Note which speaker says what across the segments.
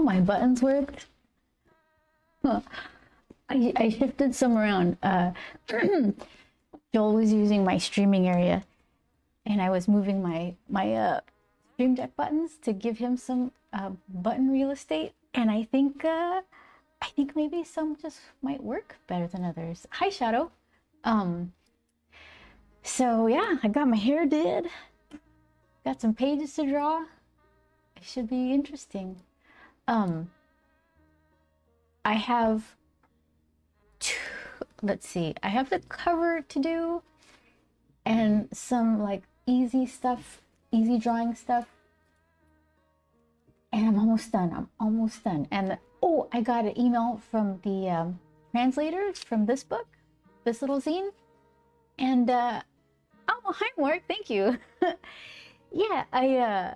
Speaker 1: my buttons worked? Huh. I shifted some around. Joel was using my streaming area, and I was moving my Stream Deck buttons to give him some button real estate. And I think maybe some just might work better than others. Hi, Shadow. So yeah, I got my hair did. Got some pages to draw. It should be interesting. I have let's see, I have the cover to do and some like easy stuff, easy drawing stuff. And I'm almost done. And oh, I got an email from the translators from this book, this little zine. And oh, hi Mark, thank you. Yeah,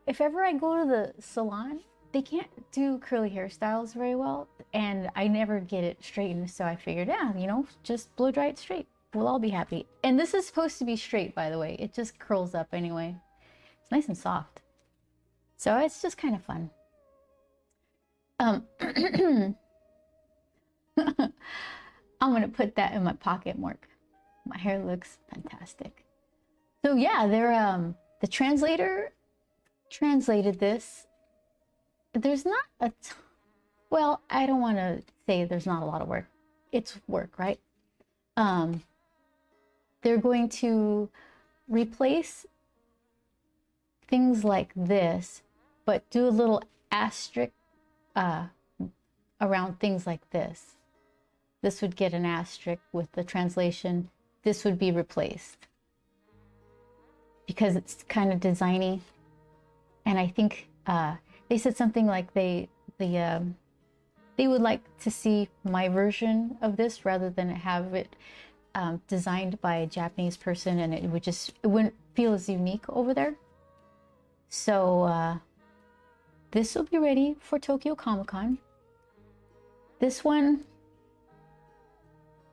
Speaker 1: if ever I go to the salon, they can't do curly hairstyles very well, and I never get it straightened, so I figured, yeah, you know, just blow dry it straight. We'll all be happy. And this is supposed to be straight, by the way. It just curls up anyway. It's nice and soft. So it's just kind of fun. I'm gonna put that in my pocket, Mark. My hair looks fantastic. So yeah, they're the translator translated this. There's not a well, I don't want to say there's not a lot of work. It's work, right? They're going to replace things like this, but do a little asterisk around things like this. This would get an asterisk with the translation. This would be replaced because it's kind of designy. And I think they said something like they would like to see my version of this rather than have it designed by a Japanese person, and it wouldn't feel as unique over there. So this will be ready for Tokyo Comic-Con. This one,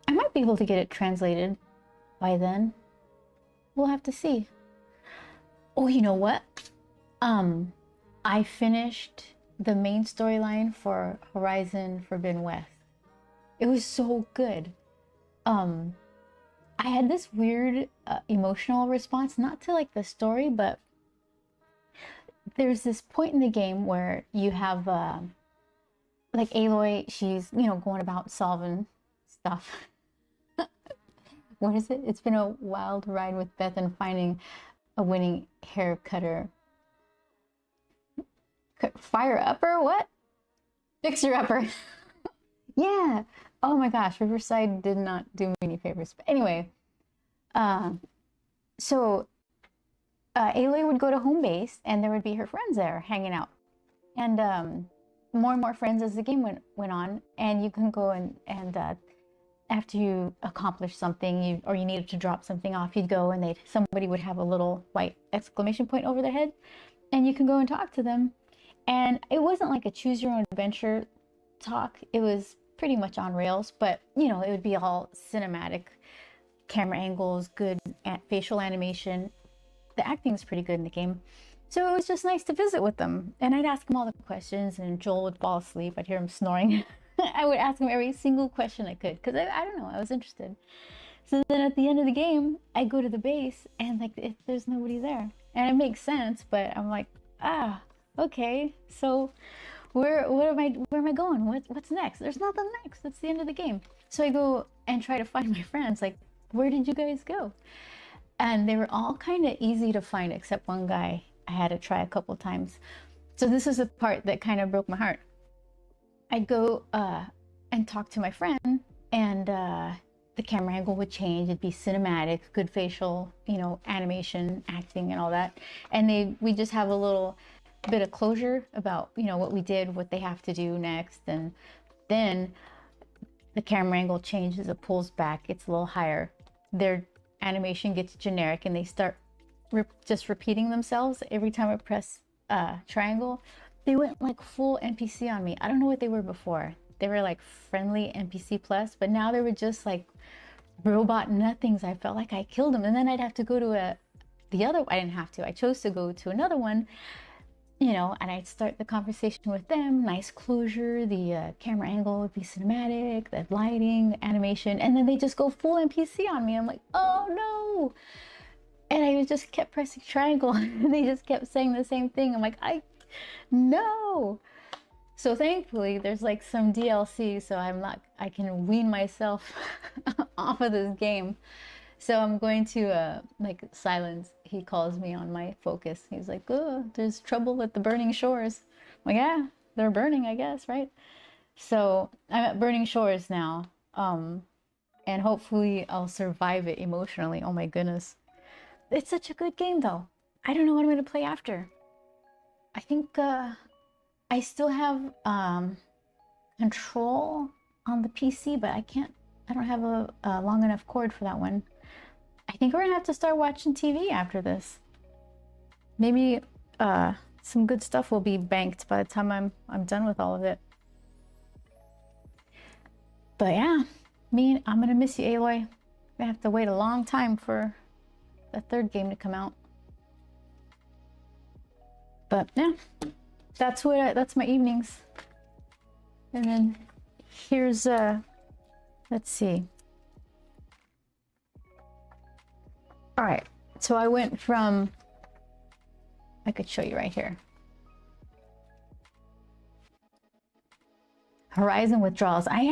Speaker 1: I might be able to get it translated by then. We'll have to see. Oh, you know what? I finished the main storyline for Horizon Forbidden West. It was so good. I had this weird emotional response, not to like the story, but there's this point in the game where you have like Aloy, she's, you know, going about solving stuff. What is it? It's been a wild ride with Beth and finding a winning hair cutter. Fire upper? What? Fixer upper. Yeah. Oh my gosh, Riverside did not do me any favors. But anyway, so Aloy would go to home base and there would be her friends there hanging out. And more and more friends as the game went on. And you can go and after you accomplish something, or you needed to drop something off, you'd go and somebody would have a little white exclamation point over their head. And you can go and talk to them. And it wasn't like a choose your own adventure talk. It was pretty much on rails, but you know, it would be all cinematic, camera angles, good facial animation. The acting is pretty good in the game. So it was just nice to visit with them. And I'd ask him all the questions, and Joel would fall asleep. I'd hear him snoring. I would ask him every single question I could, because I don't know, I was interested. So then at the end of the game, I go to the base and like there's nobody there. And it makes sense, but I'm like, okay, so where am I going? What's next? There's nothing next. That's the end of the game. So I go and try to find my friends, like, where did you guys go? And they were all kind of easy to find, except one guy I had to try a couple times. So this is the part that kind of broke my heart. I'd go and talk to my friend, and the camera angle would change. It'd be cinematic, good facial, you know, animation, acting, and all that. And we just have a little bit of closure about, you know, what we did, what they have to do next. And then the camera angle changes, it pulls back, it's a little higher. Their animation gets generic, and they start just repeating themselves every time I press triangle. They went like full NPC on me. I don't know what they were before. They were like friendly NPC plus, but now they were just like robot nothings. I felt like I killed them. And then I'd have to go to I didn't have to, I chose to go to another one. you know, and I'd start the conversation with them, nice closure, the camera angle would be cinematic, the lighting, the animation, and then they just go full NPC on me. I'm like, oh no. And I just kept pressing triangle and they just kept saying the same thing. I'm like, no. So thankfully there's like some DLC, so I can wean myself off of this game. So I'm going to like silence. He calls me on my focus. He's like, oh, there's trouble at the burning shores. I'm like, yeah, they're burning, I guess, right? So I'm at burning shores now. And hopefully I'll survive it emotionally. Oh my goodness. It's such a good game though. I don't know what I'm gonna play after. I think I still have control on the PC, but I don't have a long enough cord for that one. I think we're gonna have to start watching TV after this. Maybe some good stuff will be banked by the time I'm done with all of it. But yeah, I'm gonna miss you, Aloy. I have to wait a long time for the third game to come out. But yeah, that's my evenings. And then here's let's see. All right, so I went from, I could show you right here. Horizon withdrawals. I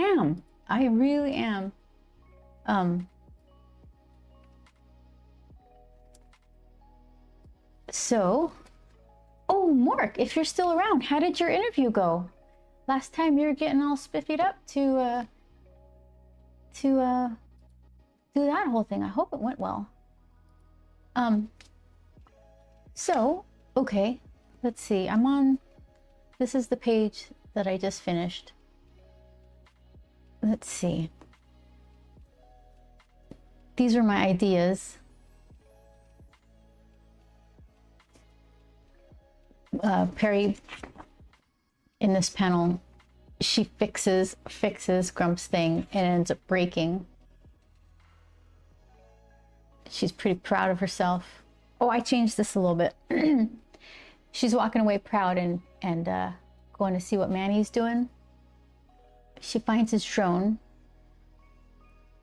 Speaker 1: really am. So, oh, Mark, if you're still around, how did your interview go? Last time you were getting all spiffied up to do that whole thing. I hope it went well. So, okay, let's see. This is the page that I just finished. Let's see. These are my ideas. Perry, in this panel, she fixes Grump's thing and ends up breaking. She's pretty proud of herself. Oh, I changed this a little bit. She's walking away proud and going to see what Manny's doing. She finds his drone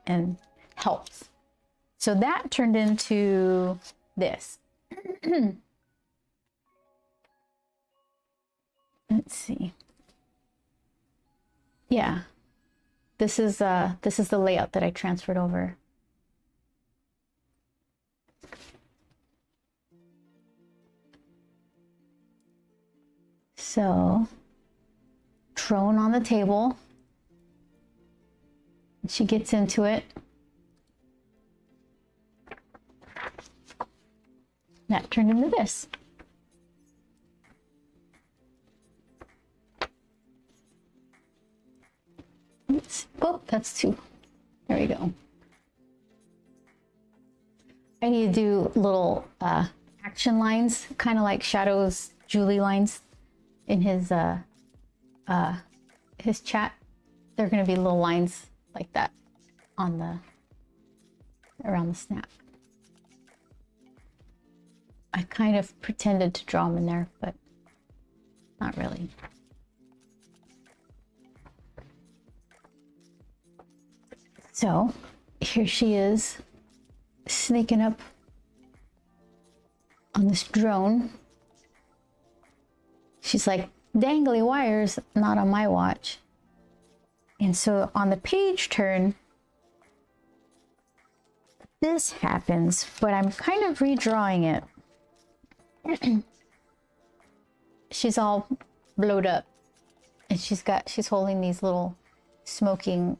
Speaker 1: and helps. So that turned into this. Let's see. Yeah, this is the layout that I transferred over. So, drone on the table. She gets into it. That turned into this. Oops. Oh, that's two. There we go. I need to do little action lines, kind of like Shadow's Julie lines in his chat. They're going to be little lines like that on around the snap. I kind of pretended to draw them in there, but not really. So here she is sneaking up on this drone. She's like, dangly wires, not on my watch. And so on the page turn, this happens, but I'm kind of redrawing it. She's all blowed up and she's holding these little smoking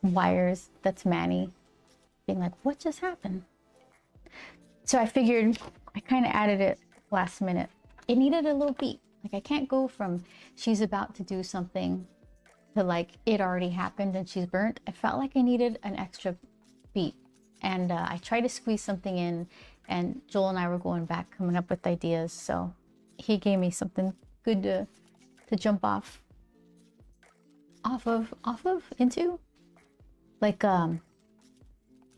Speaker 1: wires. That's Manny being like, what just happened? So I figured, I kind of added it last minute. It needed a little beat. Like, I can't go from she's about to do something to like it already happened and she's burnt. I felt like I needed an extra beat, and I tried to squeeze something in, and Joel and I were going back coming up with ideas, so he gave me something good to jump off of into. Like, you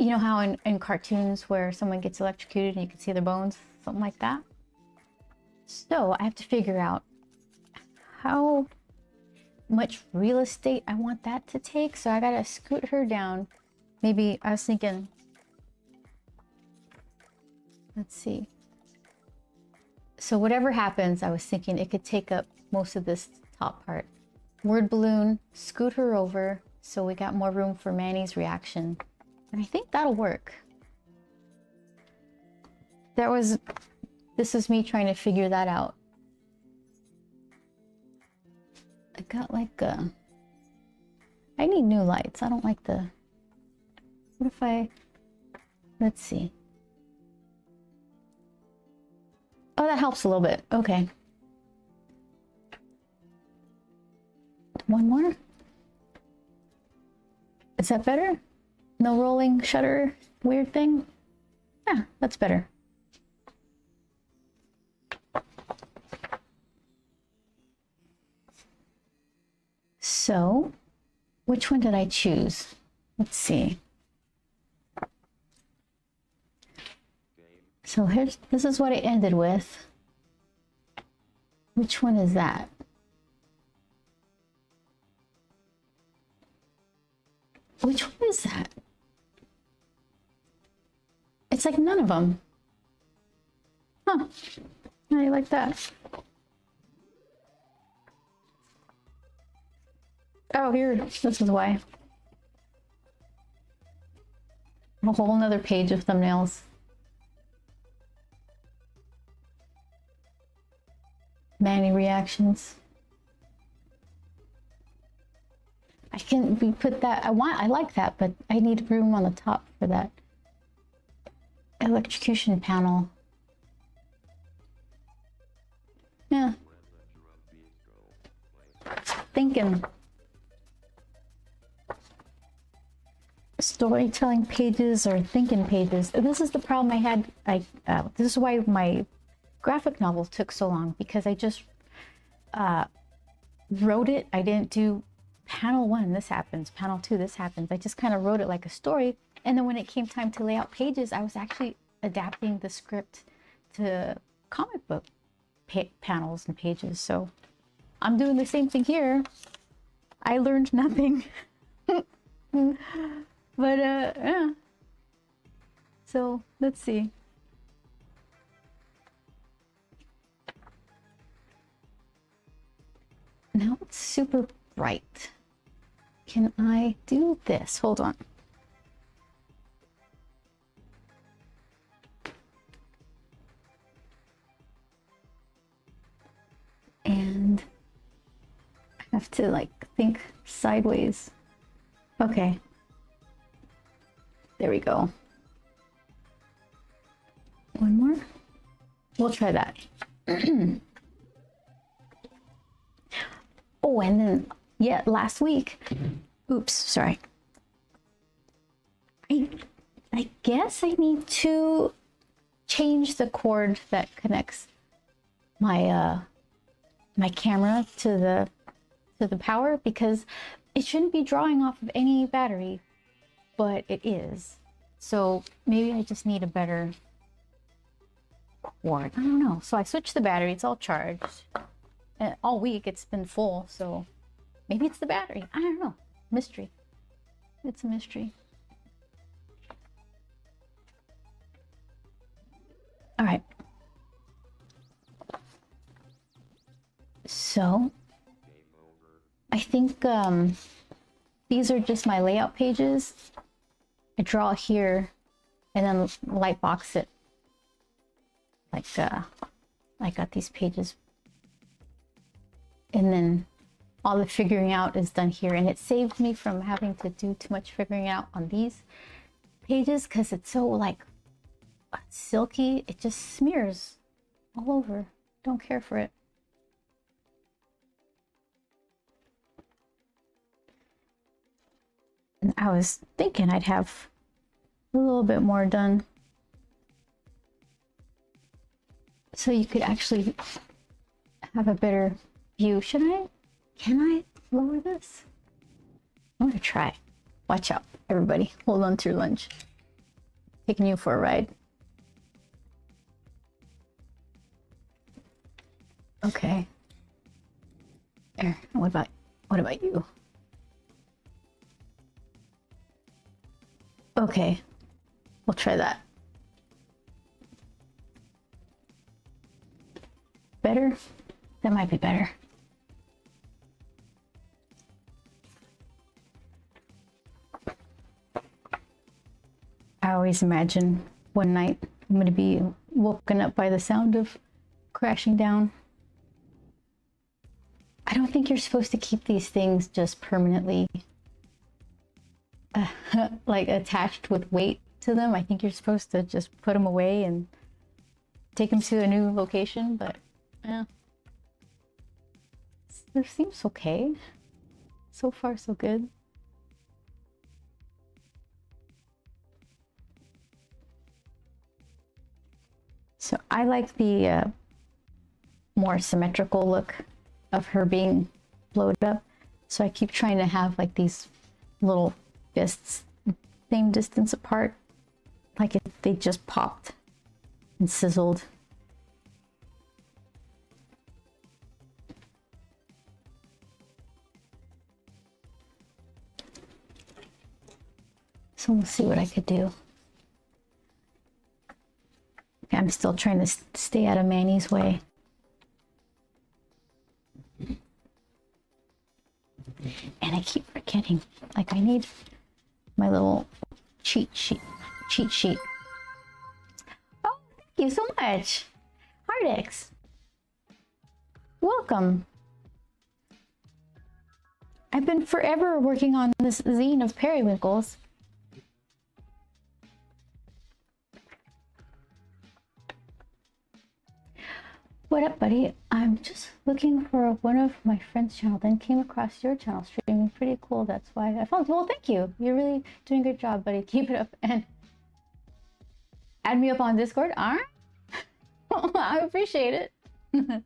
Speaker 1: know how in cartoons where someone gets electrocuted and you can see their bones, something like that. So I have to figure out how much real estate I want that to take. So I gotta scoot her down. Maybe I was thinking, let's see. So whatever happens, I was thinking it could take up most of this top part. Word balloon, scoot her over so we got more room for Manny's reaction. And I think that'll work. This is me trying to figure that out. I got like I need new lights. I don't like what if let's see. Oh, that helps a little bit. Okay. One more. Is that better? No rolling shutter weird thing? Yeah, that's better. So, which one did I choose? Let's see. So this is what it ended with. Which one is that? Which one is that? It's like none of them. Huh. How do you like that? Oh, here, this is why. A whole nother page of thumbnails. Manny reactions. I can put that, I like that, but I need room on the top for that electrocution panel. Yeah. Thinking. Storytelling pages or thinking pages. This is the problem I had. This is why my graphic novel took so long, because I just wrote it. I didn't do panel 1, this happens, panel 2, this happens. I just kind of wrote it like a story. And then when it came time to lay out pages, I was actually adapting the script to comic book panels and pages. So I'm doing the same thing here. I learned nothing. But yeah. So let's see. Now it's super bright. Can I do this? Hold on. And I have to like think sideways. Okay. There we go. One more. We'll try that. Oh, and then, yeah, last week. Oops, sorry. I guess I need to change the cord that connects my my camera to the power, because it shouldn't be drawing off of any battery, but it is. So maybe I just need a better cord. I don't know. So I switched the battery. It's all charged. And all week it's been full. So maybe it's the battery. I don't know. Mystery. It's a mystery. All right. So I think these are just my layout pages. I draw here and then light box it. Like I got these pages. And then all the figuring out is done here. And it saved me from having to do too much figuring out on these pages, because it's so like silky. It just smears all over. Don't care for it. And I was thinking I'd have a little bit more done, so you could actually have a better view. Can I lower this? I'm gonna try. Watch out, everybody. Hold on to your lunch. Taking you for a ride. Okay. There. What about you? Okay. We'll try that. Better? That might be better. I always imagine one night I'm going to be woken up by the sound of crashing down. I don't think you're supposed to keep these things just permanently like attached with weight to them. I think you're supposed to just put them away and take them to a new location, but yeah. This seems okay. So far, so good. So I like the more symmetrical look of her being bloated up. So I keep trying to have like these little fists same distance apart, like if they just popped and sizzled. So we'll see what I could do. Okay, I'm still trying to stay out of Manny's way. And I keep forgetting, like I need my little cheat sheet. Oh, thank you so much. Hardix. Welcome. I've been forever working on this zine of periwinkles. What up, buddy? I'm just looking for one of my friend's channel, then came across your channel streaming. Pretty cool. That's why I found you. Well, thank you. You're really doing a good job, buddy. Keep it up and add me up on Discord. All right. I appreciate it.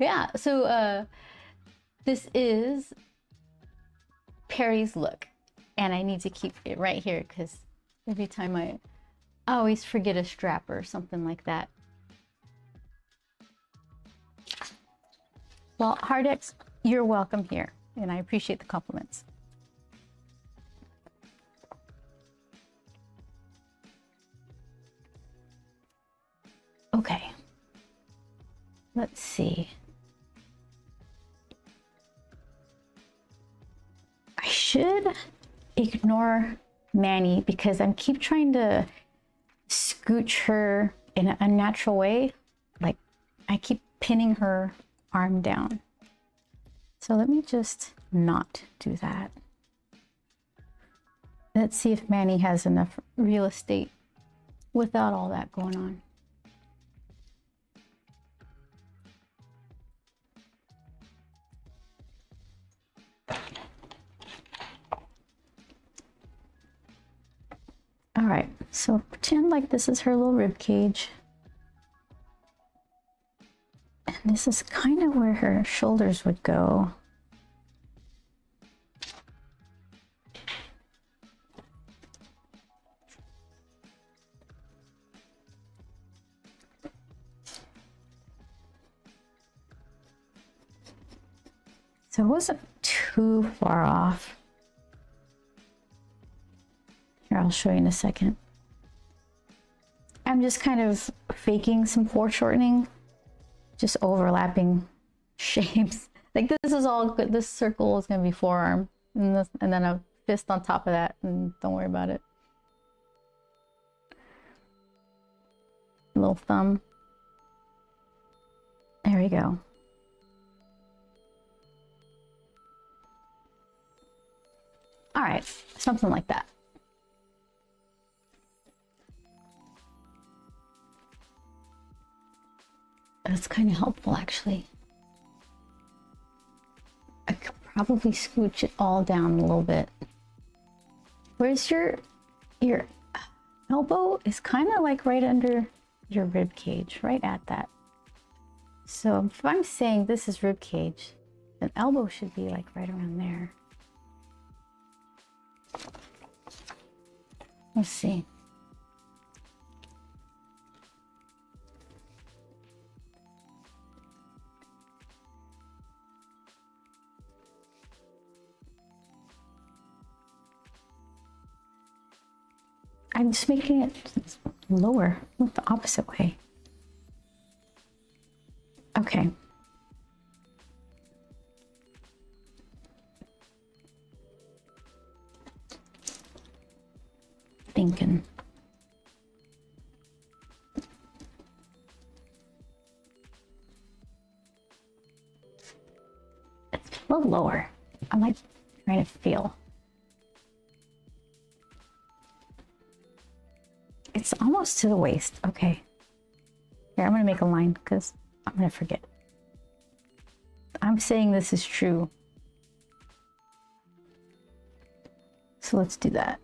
Speaker 1: Yeah, so this is Perry's look, and I need to keep it right here because every time I always forget a strap or something like that. Well, Hardix, you're welcome here, and I appreciate the compliments. Okay, let's see. I should ignore Manny because I keep trying to scooch her in an unnatural way. Like I keep pinning her arm down. So let me just not do that. Let's see if Manny has enough real estate without all that going on. All right, so pretend like this is her little rib cage. And this is kind of where her shoulders would go. So it wasn't too far off. Here, I'll show you in a second. I'm just kind of faking some foreshortening, just overlapping shapes. Like this is all good. This circle is going to be forearm, and then a fist on top of that, and don't worry about it. Little thumb. There we go. All right, something like that. That's kind of helpful, actually. I could probably scooch it all down a little bit. Where's your elbow is kind of like right under your rib cage, right at that. So if I'm saying this is rib cage, then elbow should be like right around there. Let's see. I'm just making it lower. Look the opposite way. Okay. Thinking. It's a little lower. I'm like trying to feel. It's almost to the waist. Okay. Here, I'm gonna make a line because I'm gonna forget. I'm saying this is true. So let's do that.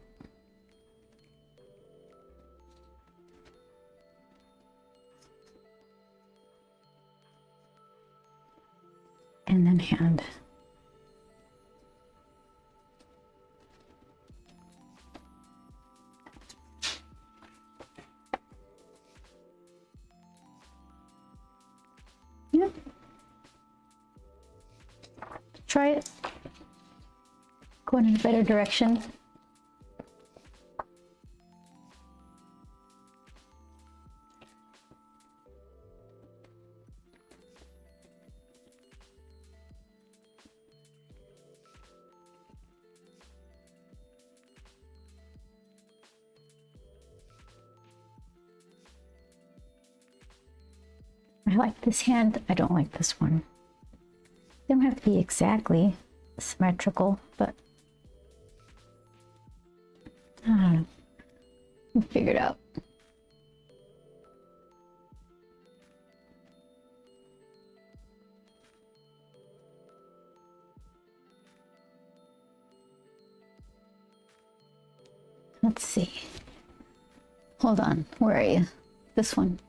Speaker 1: And then hand. Yeah. Try it. Going in a better direction. I like this hand. I don't like this one. They don't have to be exactly symmetrical, but I don't know. We'll figure it out. Let's see. Hold on. Where are you? This one.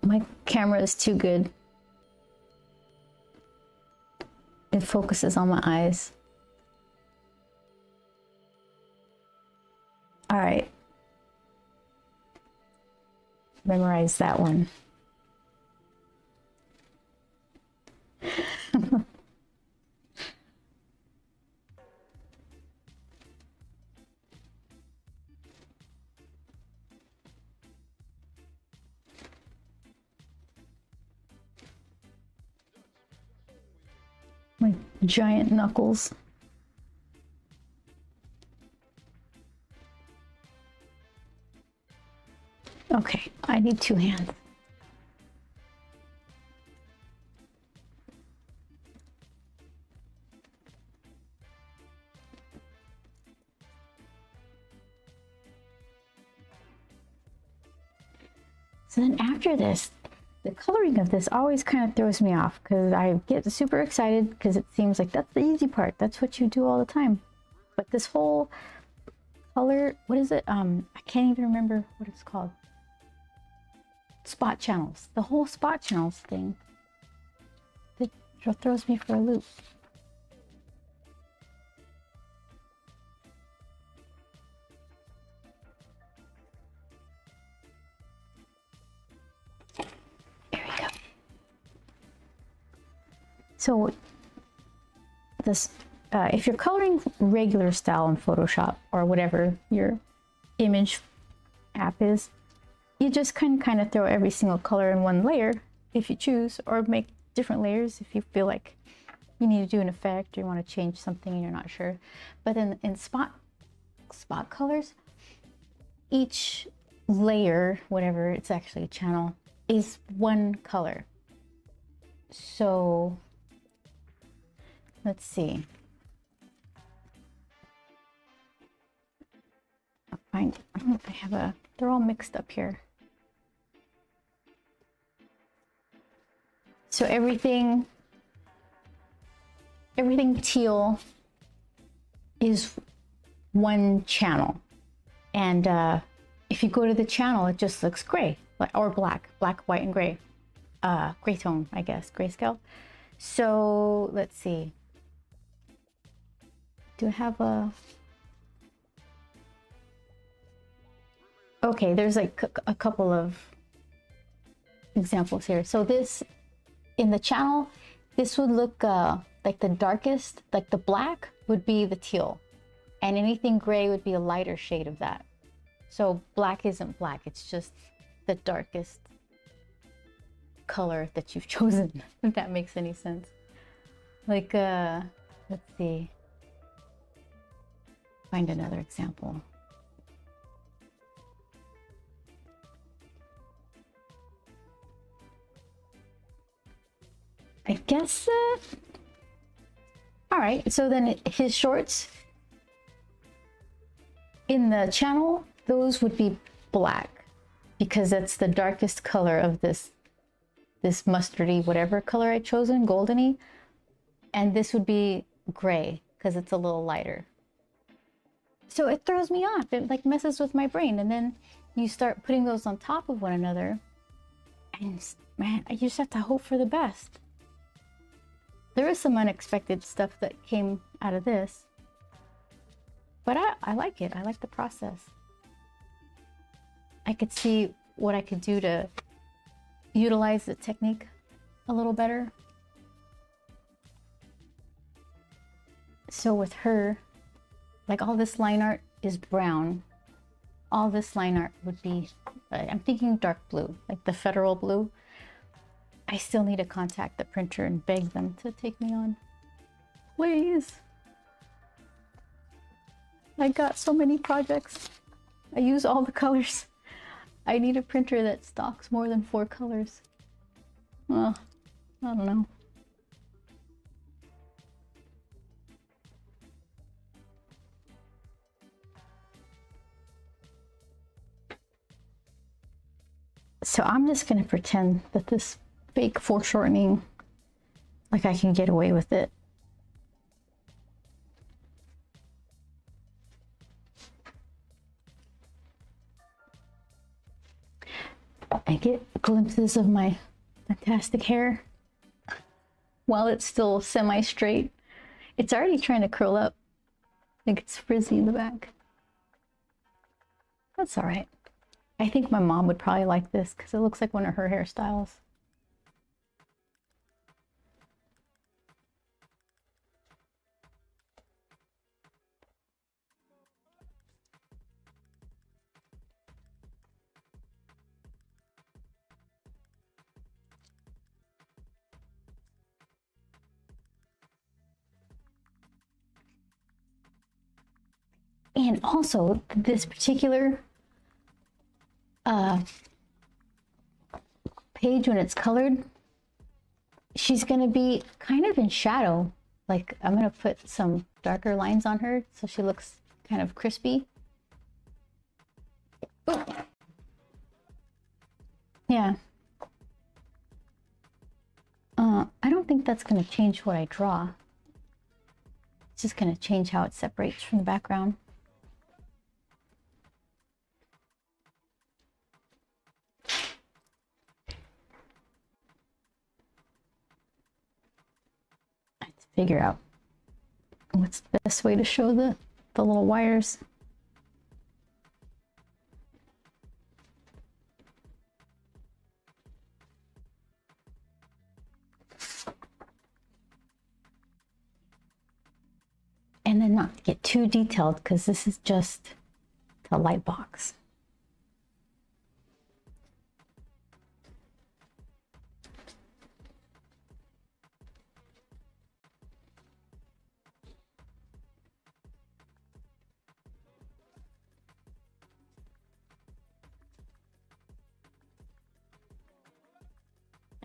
Speaker 1: My camera is too good. It focuses on my eyes. All right. Memorize that one. My giant knuckles. Okay, I need two hands. So then after this, the coloring of this always kind of throws me off because I get super excited because it seems like that's the easy part. That's what you do all the time. But this whole color, what is it? I can't even remember what it's called. Spot channels. The whole spot channels thing. It throws me for a loop. So this, if you're coloring regular style in Photoshop or whatever your image app is, you just kind of throw every single color in one layer if you choose, or make different layers if you feel like you need to do an effect or you want to change something and you're not sure. But in spot colors, each layer, whatever, it's actually a channel, is one color. So let's see. I don't know if I have a, they're all mixed up here. So everything teal is one channel. And if you go to the channel, it just looks gray, or black, white, and gray. Gray tone, I guess, grayscale. So let's see. Do I have a... Okay, there's like a couple of examples here. So this, in the channel, this would look like the darkest, like the black would be the teal. and anything gray would be a lighter shade of that. So black isn't black, it's just the darkest color that you've chosen, if that makes any sense. Like, let's see. Find another example. I guess, all right, so then his shorts in the channel, those would be black because that's the darkest color of this mustardy, whatever color I chosen, goldeny. And this would be gray because it's a little lighter. So it throws me off. It like messes with my brain. And then you start putting those on top of one another. And man, you just have to hope for the best. There is some unexpected stuff that came out of this. But I like it. I like the process. I could see what I could do to utilize the technique a little better. So with her, like all this line art is brown. All this line art would be, I'm thinking dark blue, like the federal blue. I still need to contact the printer and beg them to take me on. Please. I got so many projects. I use all the colors. I need a printer that stocks more than 4 colors. Well, I don't know. So I'm just gonna pretend that this fake foreshortening, like I can get away with it. I get glimpses of my fantastic hair while it's still semi-straight. It's already trying to curl up. Like it's frizzy in the back. That's all right. I think my mom would probably like this because it looks like one of her hairstyles. And also this particular page, when it's colored, she's gonna be kind of in shadow. Like I'm gonna put some darker lines on her so she looks kind of crispy. Ooh. Yeah. I don't think that's gonna change what I draw. It's just gonna change how it separates from the background. Figure out what's the best way to show the little wires. And then not get too detailed because this is just the light box.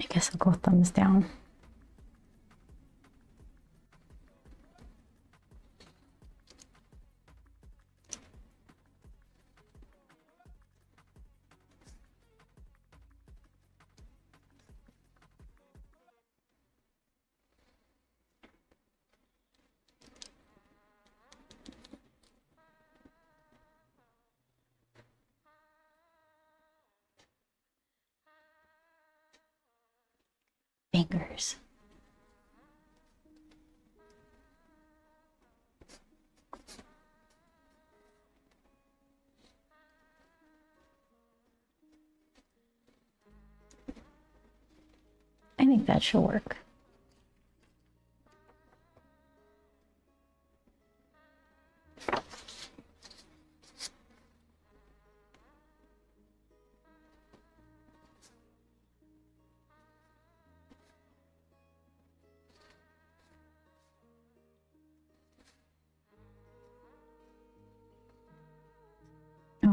Speaker 1: I guess I'll go thumbs down. Fingers. I think that should work.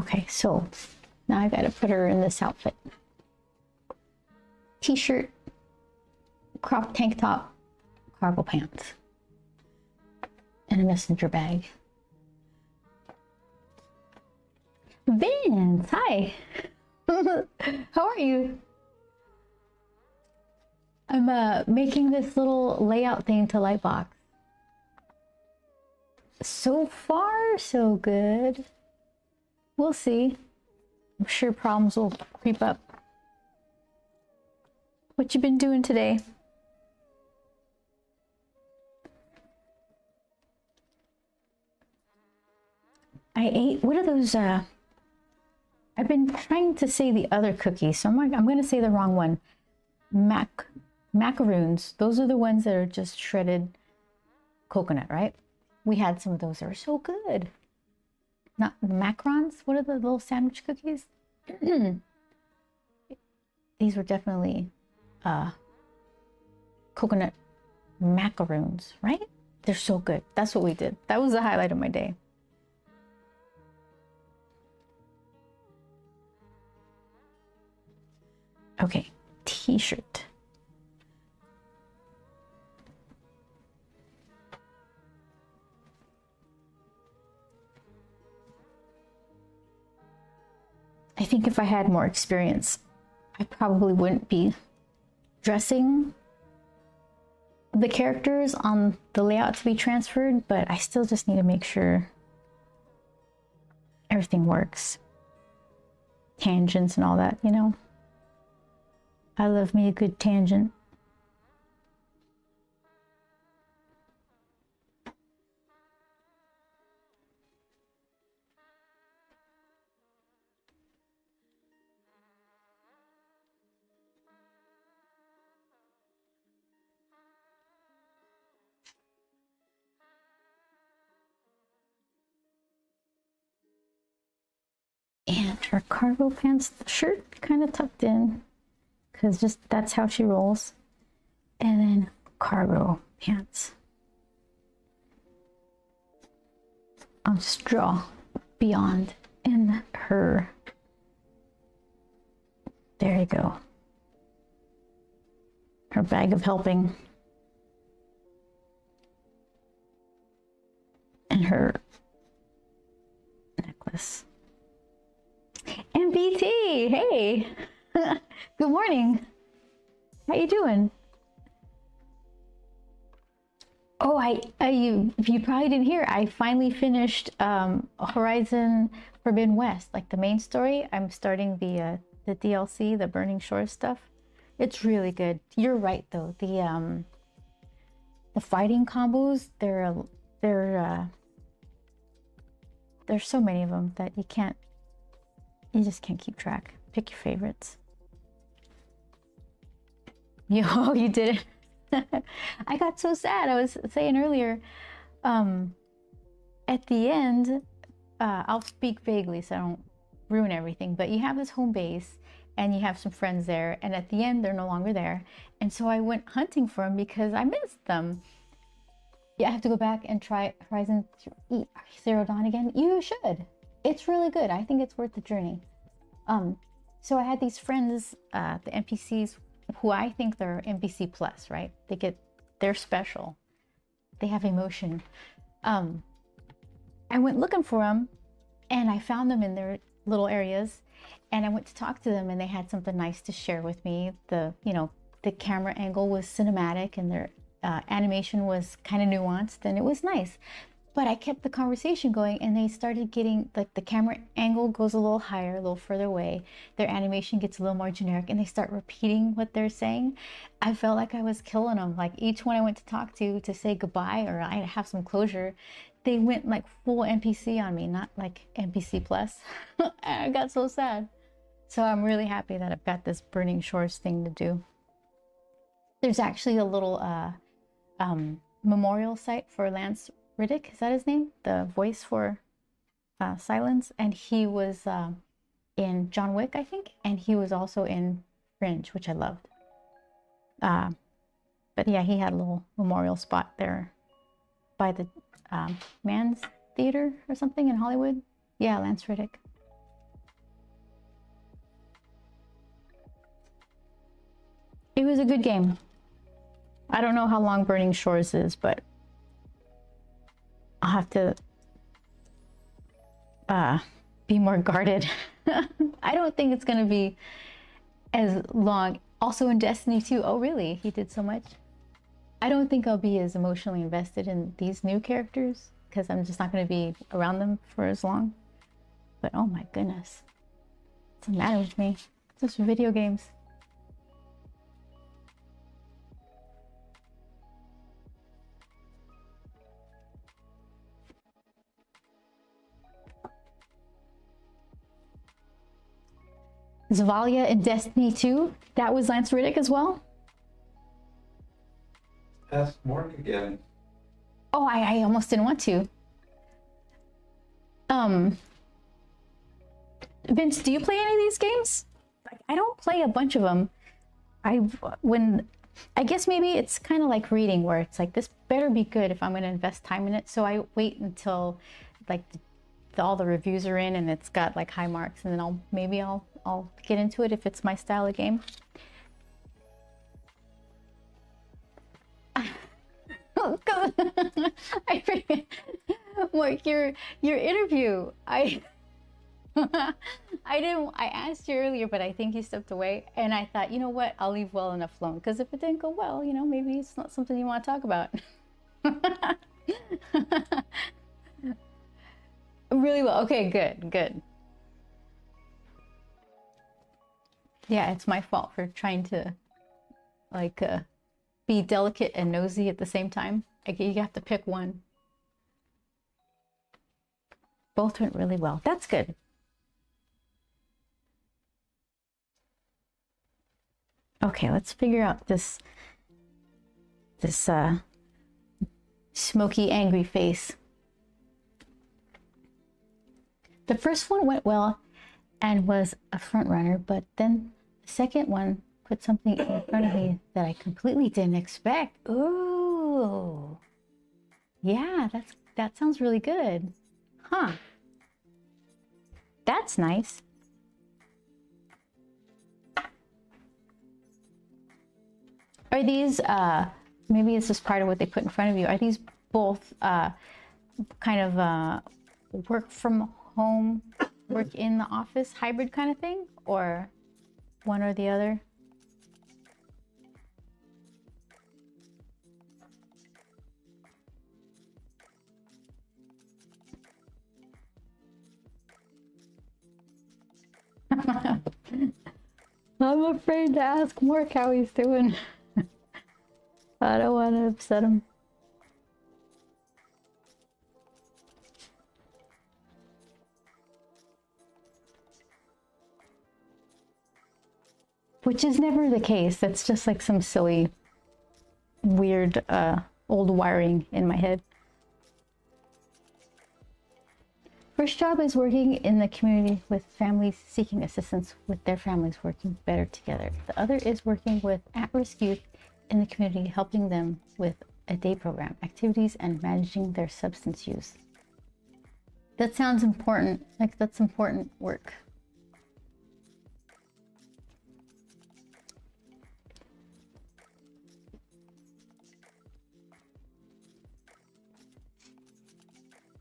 Speaker 1: Okay, so now I gotta put her in this outfit. T-shirt, crop tank top, cargo pants, and a messenger bag. Vince, hi. How are you? I'm making this little layout thing to Lightbox. So far, so good. We'll see. I'm sure problems will creep up. What you been doing today? I ate, what are those, I've been trying to say the other cookies, so I'm going to say the wrong one. Macaroons. Those are the ones that are just shredded coconut, right? We had some of those. They were so good. Not macarons. What are the little sandwich cookies? These were definitely coconut macaroons, right? They're so good. That's what we did. That was the highlight of my day. Okay, t-shirt. I think if I had more experience, I probably wouldn't be dressing the characters on the layout to be transferred, but I still just need to make sure everything works. Tangents and all that, you know? I love me a good tangent. And her cargo pants, the shirt kind of tucked in, because just that's how she rolls. And then cargo pants. I'll just draw beyond in her. There you go. Her bag of helping. And her necklace. MBT, hey. Good morning. How you doing? Oh, you probably didn't hear. I finally finished Horizon Forbidden West, like the main story. I'm starting the DLC, the Burning Shores stuff. It's really good. You're right though. The fighting combos, there's so many of them that you just can't keep track. Pick your favorites. Yo, you did it. I got so sad. I was saying earlier, at the end, I'll speak vaguely so I don't ruin everything, but you have this home base and you have some friends there, and at the end they're no longer there. And so I went hunting for them because I missed them. Yeah, I have to go back and try Horizon Zero Dawn again. You should. It's really good. I think it's worth the journey. So I had these friends, the NPCs, who I think they're NPC plus, right? They're special. They have emotion. I went looking for them and I found them in their little areas, and I went to talk to them and they had something nice to share with me. The camera angle was cinematic and their animation was kind of nuanced, and it was nice. But I kept the conversation going, and they started getting, like, the camera angle goes a little higher, a little further away. Their animation gets a little more generic, and they start repeating what they're saying. I felt like I was killing them. Like, each one I went to talk to say goodbye, or I have some closure, they went like full NPC on me, not like NPC plus. I got so sad. So I'm really happy that I've got this Burning Shores thing to do. There's actually a little memorial site for Lance Riddick, is that his name? The voice for Silence, and he was in John Wick, I think, and he was also in Fringe, which I loved. But yeah, he had a little memorial spot there by the Man's Theater or something in Hollywood. Yeah, Lance Riddick. It was a good game. I don't know how long Burning Shores is, but I'll have to be more guarded. I don't think it's gonna be as long. Also in Destiny 2, oh really? He did so much? I don't think I'll be as emotionally invested in these new characters because I'm just not gonna be around them for as long. But oh my goodness. What's the matter with me? It's just video games. Zavalia in Destiny 2, that was Lance Riddick as well?
Speaker 2: Ask Mark again.
Speaker 1: Oh, I almost didn't want to. Vince, do you play any of these games? I don't play a bunch of them. I guess maybe it's kind of like reading where it's like, this better be good if I'm going to invest time in it. So I wait until like all the reviews are in and it's got like high marks, and then I'll get into it if it's my style of game. I forget. Mark, your interview. I asked you earlier, but I think you stepped away, and I thought, you know what, I'll leave well enough alone, because if it didn't go well, you know, maybe it's not something you want to talk about. Really well. Okay, good. Yeah, it's my fault for trying to like be delicate and nosy at the same time. Like, you have to pick one. Both went really well. That's good. Okay, let's figure out this smoky, angry face. The first one went well and was a front runner, but then the second one put something in front of me that I completely didn't expect. Ooh. Yeah, that sounds really good. Huh. That's nice. Are these, maybe this is part of what they put in front of you, are these both kind of work from home, work in the office, hybrid kind of thing, or one or the other? I'm afraid to ask Mark how he's doing. I don't want to upset him. Which is never the case. That's just like some silly, weird, old wiring in my head. First job is working in the community with families seeking assistance with their families working better together. The other is working with at-risk youth in the community, helping them with a day program, activities, and managing their substance use. That sounds important. Like, that's important work.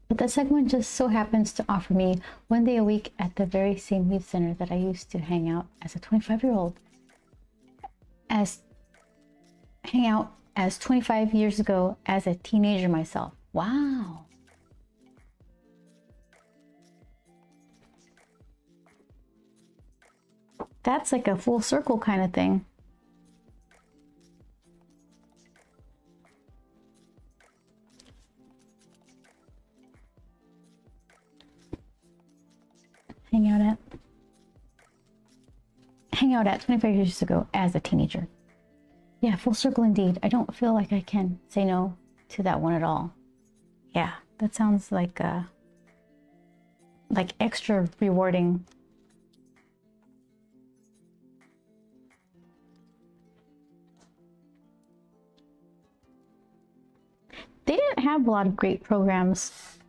Speaker 1: But the second one just so happens to offer me one day a week at the very same youth center that I used to hang out as a 25-year-old. Hang out as 25 years ago as a teenager myself. Wow. That's like a full circle kind of thing. Hang out at 25 years ago as a teenager. Yeah, full circle indeed. I don't feel like I can say no to that one at all. Yeah, that sounds like extra rewarding. They didn't have a lot of great programs.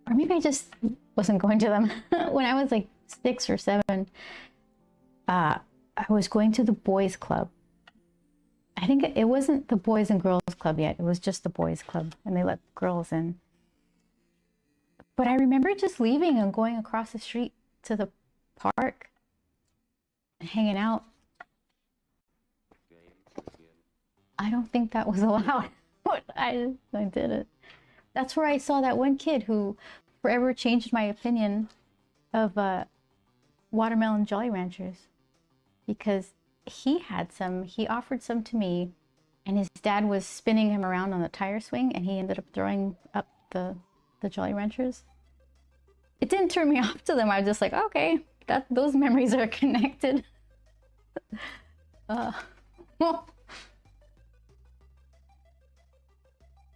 Speaker 1: Or maybe I just wasn't going to them. When I was like 6 or 7, I was going to the boys club, I think it wasn't the Boys and Girls Club yet. It was just the Boys Club, and they let girls in. But I remember just leaving and going across the street to the park and hanging out. I don't think that was allowed, but I did it. That's where I saw that one kid who forever changed my opinion of watermelon Jolly Ranchers, because he had some, he offered some to me, and his dad was spinning him around on the tire swing, and he ended up throwing up the Jolly Ranchers. It didn't turn me off to them. I was just like, okay, those memories are connected. Well,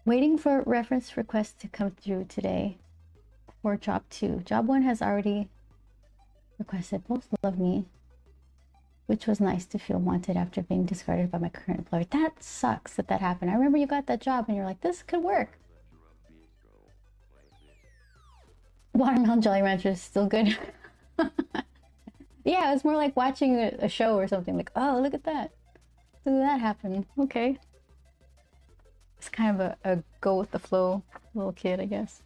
Speaker 1: waiting for reference requests to come through today for job 2. Job 1 has already requested both love me, which was nice to feel wanted after being discarded by my current employer. That sucks that happened. I remember you got that job and you're like, this could work. Watermelon Jolly Rancher is still good. Yeah, it's more like watching a show or something. Like, oh, look at that. Look at that happen. Okay. It's kind of a go with the flow little kid, I guess.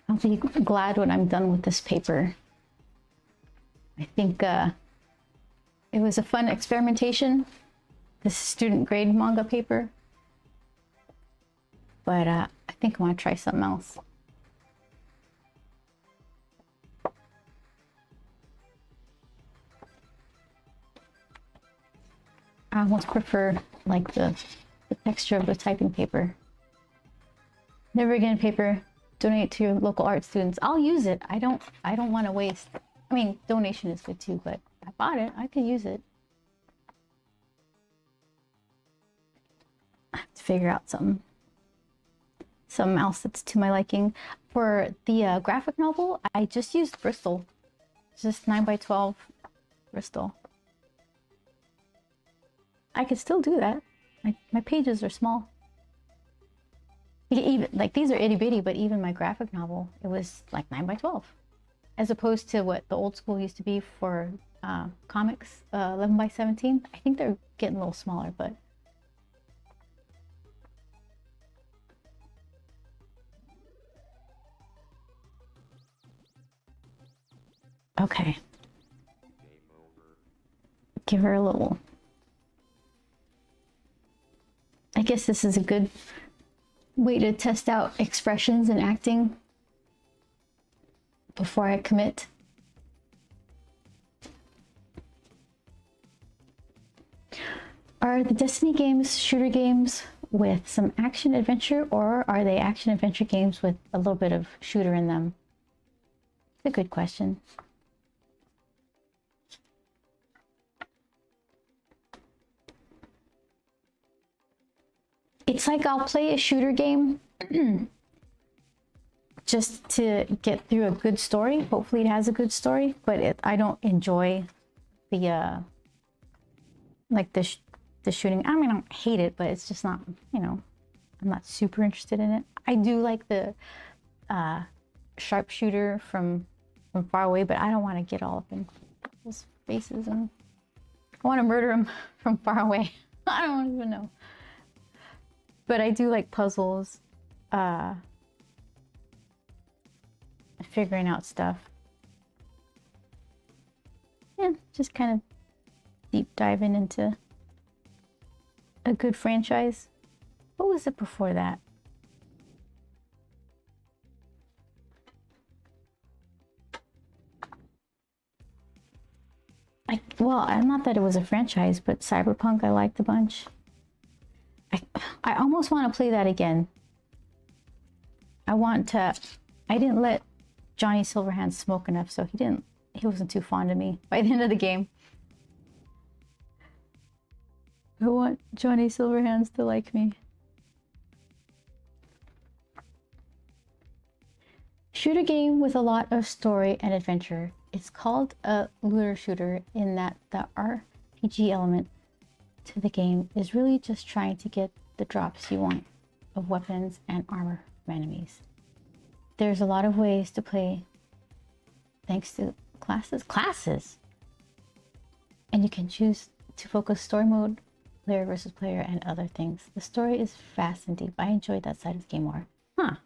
Speaker 1: I'll be glad when I'm done with this paper. I think it was a fun experimentation, this student grade manga paper. But I think I want to try something else. I almost prefer like the texture of the typing paper. Never again paper. Donate to your local art students. I'll use it. I don't want to waste. I mean, donation is good too, but I bought it. I could use it. I have to figure out something else that's to my liking. For the graphic novel, I just used Bristol. Just 9x12 Bristol. I could still do that. My pages are small. Even like these are itty bitty, but even my graphic novel, it was like 9x12, as opposed to what the old school used to be for comics, 11x17. I think they're getting a little smaller, but okay. Give her a little. I guess this is a good way to test out expressions and acting before I commit. Are the Destiny games shooter games with some action adventure, or are they action adventure games with a little bit of shooter in them? It's a good question. It's like I'll play a shooter game just to get through a good story. Hopefully it has a good story, but I don't enjoy the like the shooting. I mean, I don't hate it, but it's just not, you know, I'm not super interested in it. I do like the sharpshooter from far away, but I don't want to get all up in people's faces, and I want to murder them from far away. I don't even know. But I do like puzzles, figuring out stuff. Yeah, just kind of deep diving into a good franchise. What was it before that? Well, not that it was a franchise, but Cyberpunk I liked a bunch. I almost want to play that again. I didn't let Johnny Silverhands smoke enough, so he wasn't too fond of me by the end of the game. I want Johnny Silverhands to like me. Shooter game with a lot of story and adventure. It's called a looter shooter in that the RPG element to the game is really just trying to get the drops you want of weapons and armor from enemies. There's a lot of ways to play thanks to classes, and you can choose to focus story mode, player versus player, and other things. The story is fast and deep. I enjoyed that side of the game more. Huh.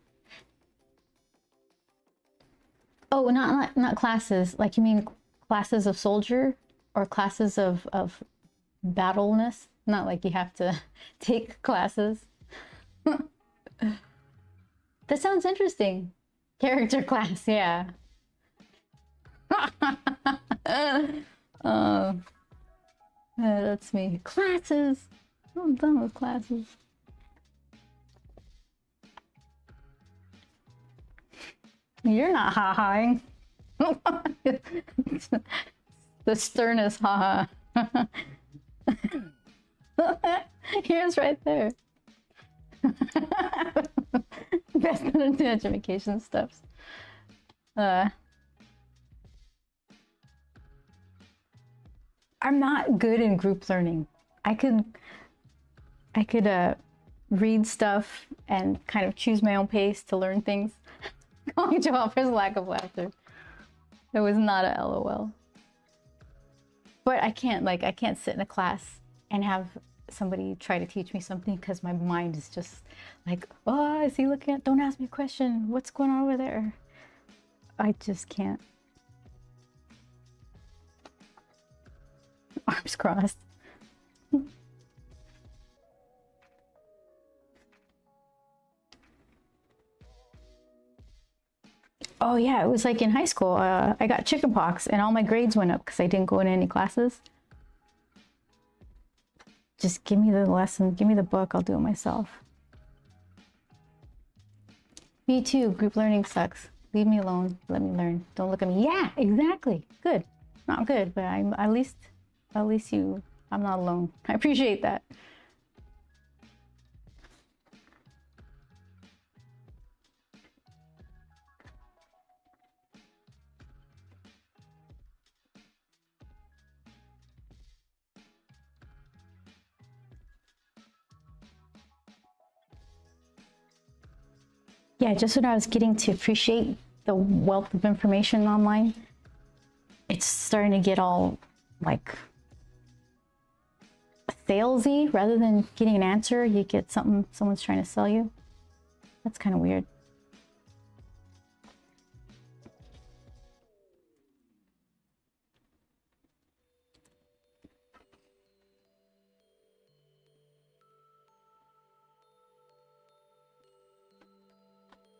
Speaker 1: Oh, not classes. Like, you mean classes of soldier or classes of battleness? Not like you have to take classes. That sounds interesting. Character class, yeah. That's me. Classes. I'm done with classes. You're not ha-haing. The sternest ha-ha. Here's right there. Best education stuffs. I'm not good in group learning. I could read stuff and kind of choose my own pace to learn things. Calling Joe out for his lack of laughter. It was not a LOL. But I can't sit in a class and have somebody try to teach me something because my mind is just like, oh, is he looking at, don't ask me a question. What's going on over there? I just can't. Arms crossed. Oh yeah, it was like in high school. I got chickenpox and all my grades went up because I didn't go in any classes. Just give me the lesson, give me the book, I'll do it myself. Me too, group learning sucks. Leave me alone, let me learn. Don't look at me. Yeah, exactly. Good. Not good, but I'm at least I'm not alone. I appreciate that. Yeah, just when I was getting to appreciate the wealth of information online, it's starting to get all like salesy. Rather than getting an answer, you get something someone's trying to sell you. That's kind of weird.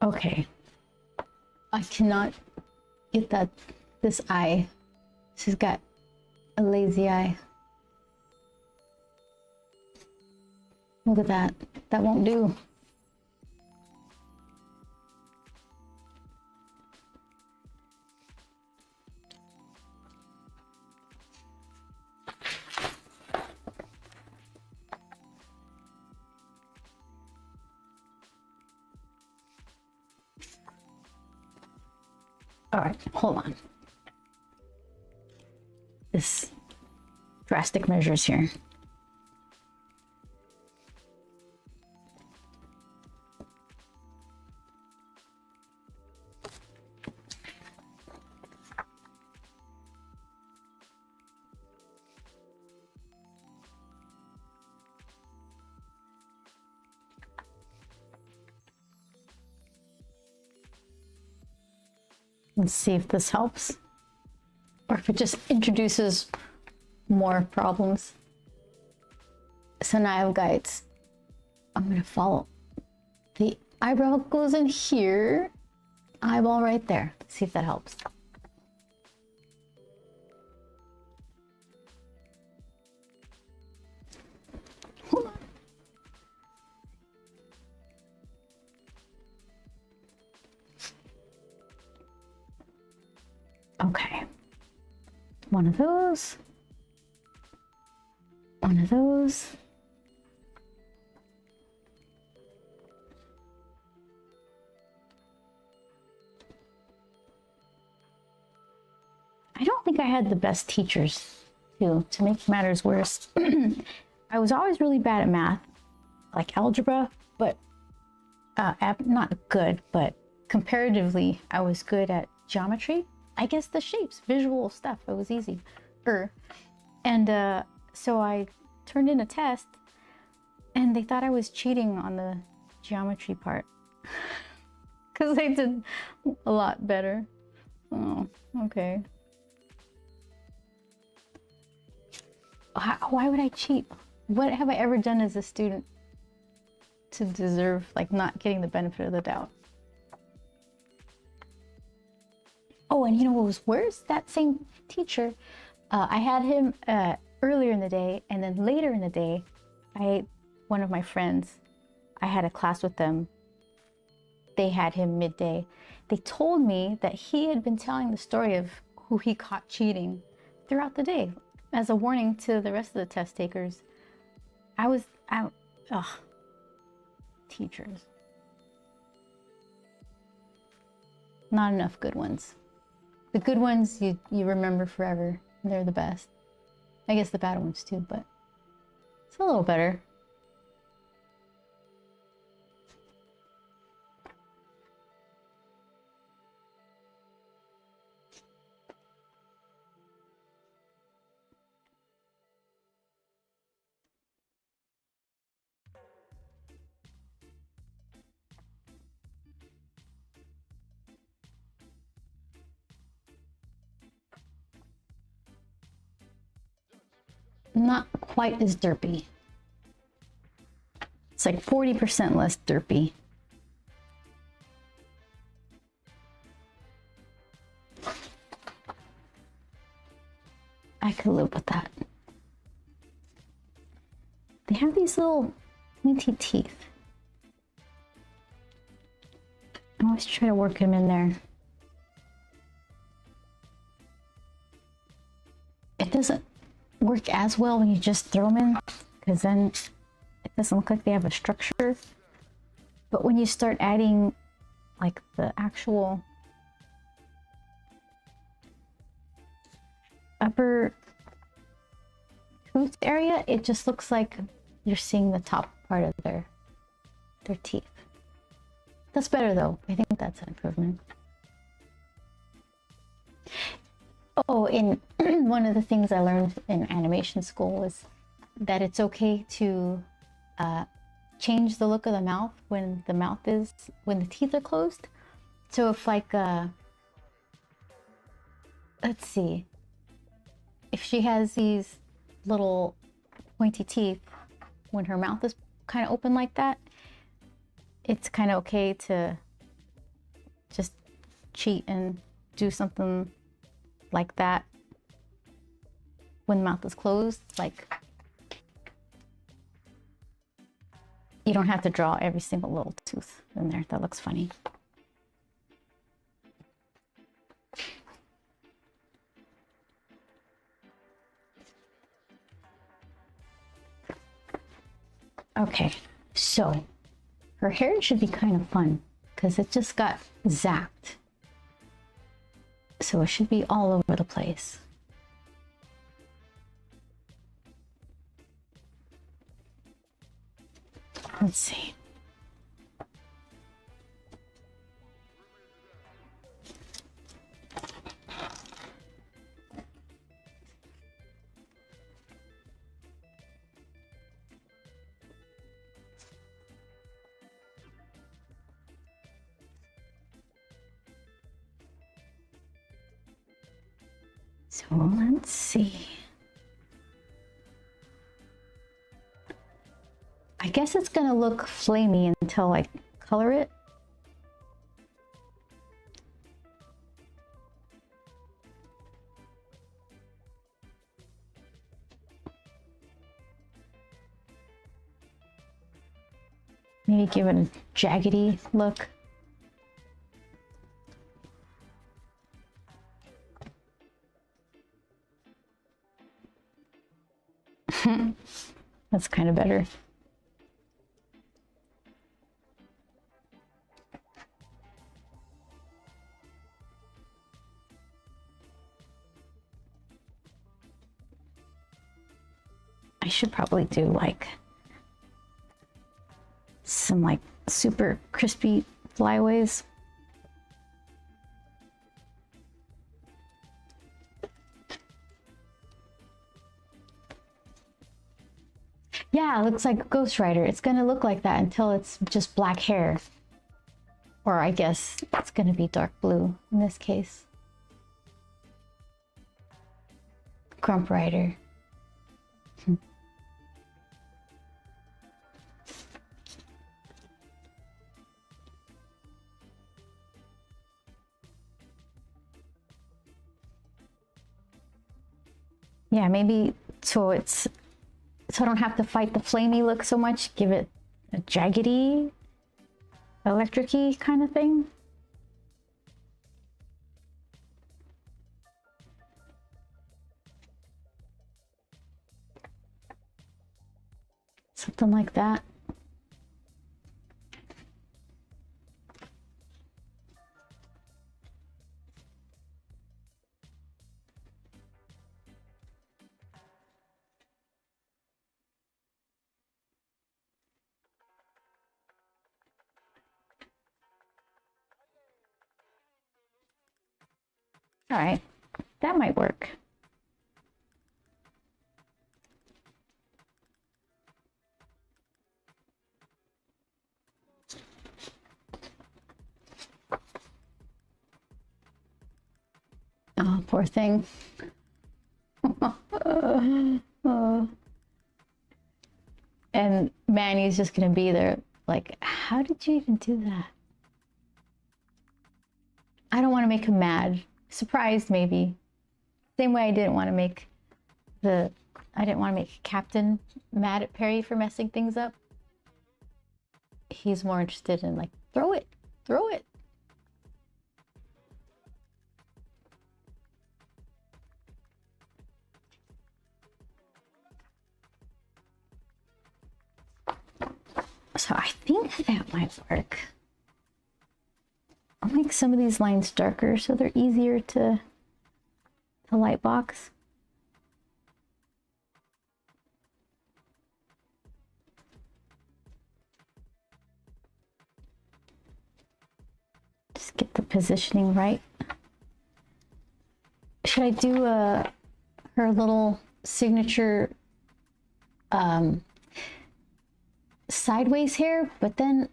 Speaker 1: Okay. I cannot get this eye. She's got a lazy eye. Look at that. That won't do. All right, hold on. This drastic measures here. Let's see if this helps, or if it just introduces more problems. So now I've got, I'm gonna follow. The eyebrow goes in here, eyeball right there. Let's see if that helps. Hold on. Okay, one of those, one of those. I don't think I had the best teachers too. To make matters worse, I was always really bad at math, like algebra, but not good, but comparatively, I was good at geometry. I guess the shapes, visual stuff, it was easy. And so I turned in a test and they thought I was cheating on the geometry part because I did a lot better. Oh, okay. Why would I cheat? What have I ever done as a student to deserve like not getting the benefit of the doubt? Oh, and you know what was worse? That same teacher, I had him earlier in the day, and then later in the day, one of my friends, I had a class with them. They had him midday. They told me that he had been telling the story of who he caught cheating throughout the day as a warning to the rest of the test takers. Teachers. Not enough good ones. The good ones you remember forever. They're the best. I guess the bad ones too, but it's a little better. Not quite as derpy. It's like 40% less derpy. I could live with that. They have these little pointy teeth. I always try to work them in there. It doesn't work as well when you just throw them in, because then it doesn't look like they have a structure. But when you start adding like the actual upper tooth area, it just looks like you're seeing the top part of their teeth. That's better though. I think that's an improvement. Oh, and one of the things I learned in animation school was that it's okay to change the look of the mouth when the teeth are closed. So if like, let's see, if she has these little pointy teeth when her mouth is kind of open like that, it's kind of okay to just cheat and do something like that when the mouth is closed. Like, you don't have to draw every single little tooth in there. That looks funny. Okay, so her hair should be kind of fun because it just got zapped. So it should be all over the place. Let's see. So let's see. I guess it's gonna look flamey until I color it. Maybe give it a jaggedy look. That's kind of better. I should probably do like some like super crispy flyaways. Yeah, it looks like Ghost Rider. It's gonna look like that until it's just black hair. Or I guess it's gonna be dark blue in this case. Grump Rider. Yeah, maybe so I don't have to fight the flamey look so much. Give it a jaggedy, electric-y kind of thing. Something like that. All right, that might work. Oh, poor thing. And Manny's just gonna be there like, how did you even do that? I don't want to make him mad. Surprised, maybe. Same way I didn't want to make Captain mad at Perry for messing things up. He's more interested in like, throw it, throw it. So I think that might work. I'll make some of these lines darker so they're easier to light box. Just get the positioning right. Should I do her little signature sideways hair, but then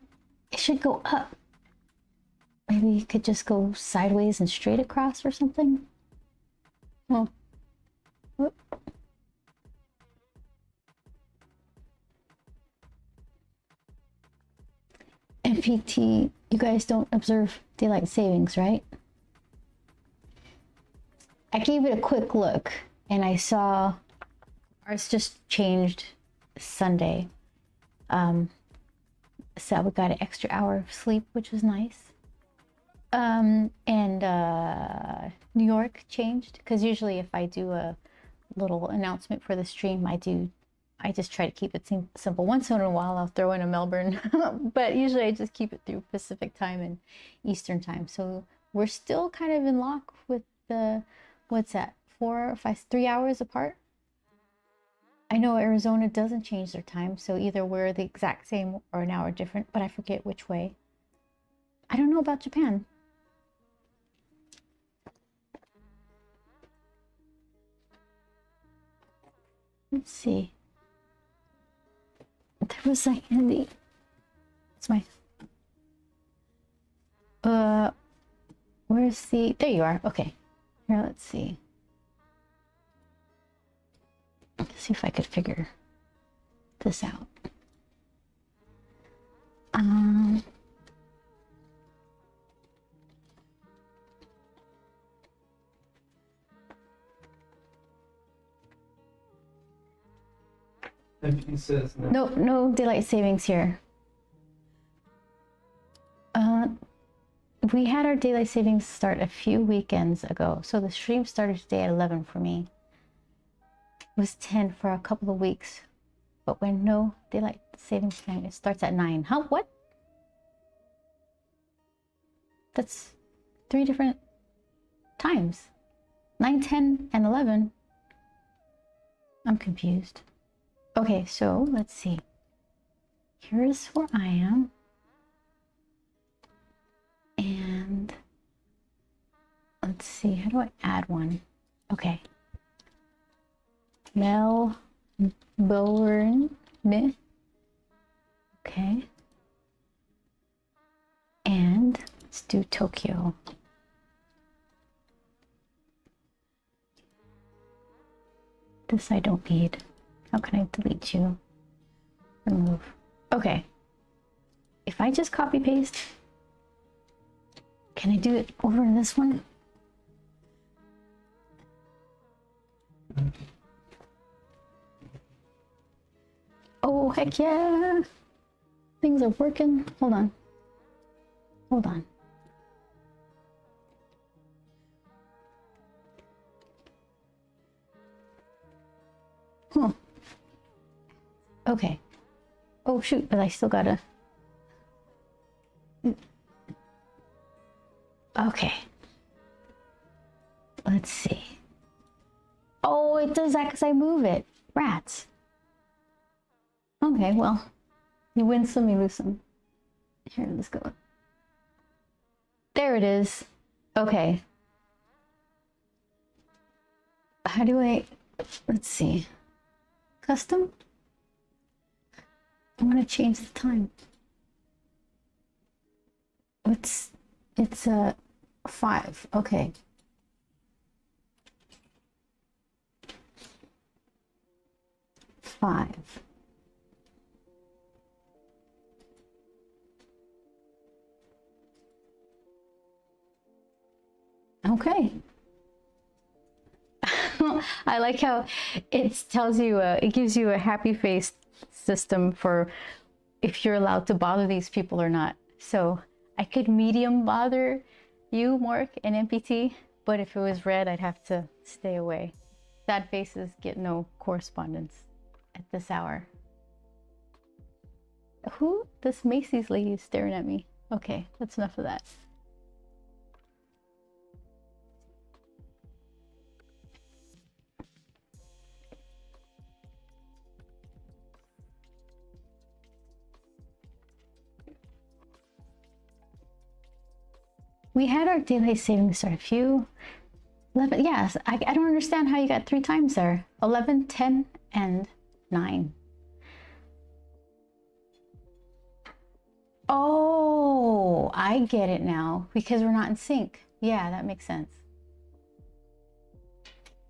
Speaker 1: it should go up. Maybe you could just go sideways and straight across or something. Oh. Whoop. MPT, you guys don't observe daylight savings, right? I gave it a quick look and I saw ours just changed Sunday. So we got an extra hour of sleep, which was nice. And New York changed, because usually if I do a little announcement for the stream, I just try to keep it simple. Once in a while I'll throw in a Melbourne, but usually I just keep it through Pacific time and Eastern time. So we're still kind of in lock with the, what's that, 4 or 5, 3 hours apart. I know Arizona doesn't change their time, so either we're the exact same or an hour different, but I forget which way. I don't know about Japan. Let's see. There was a handy. It's my. Where's the? There you are. Okay. Here, let's see. Let's see if I could figure this out.
Speaker 2: He says no.
Speaker 1: No daylight savings here. We had our daylight savings start a few weekends ago, so the stream started today at 11 for me. It was 10 for a couple of weeks, but when no daylight savings time, it starts at 9. Huh? What? That's 3 different times. 9, 10, and 11. I'm confused. Okay, so let's see. Here's where I am. And let's see, how do I add one? Okay. Melbourne. Okay. And let's do Tokyo. This I don't need. How can I delete you? Remove. Okay. If I just copy paste, can I do it over in this one? Oh, heck yeah. Things are working. Hold on. Hold on. Huh. Okay. Oh, shoot, but I still gotta... Okay. Let's see. Oh, it does that because I move it. Rats. Okay, well, you win some, you lose some. Here, let's go. There it is. Okay. How do I... Let's see. Custom? I want to change the time. It's 5. Okay. Five. Okay. I like how it tells you, it gives you a happy face system for if you're allowed to bother these people or not. So I could medium bother you, Mark, and MPT, but if it was red, I'd have to stay away. Sad faces get no correspondence at this hour. Who? This Macy's lady is staring at me. Okay, that's enough of that. We had our daylight savings start a few 11, yes, I don't understand how you got 3 times there. 11, 10, and 9. Oh, I get it now, because we're not in sync. Yeah, that makes sense.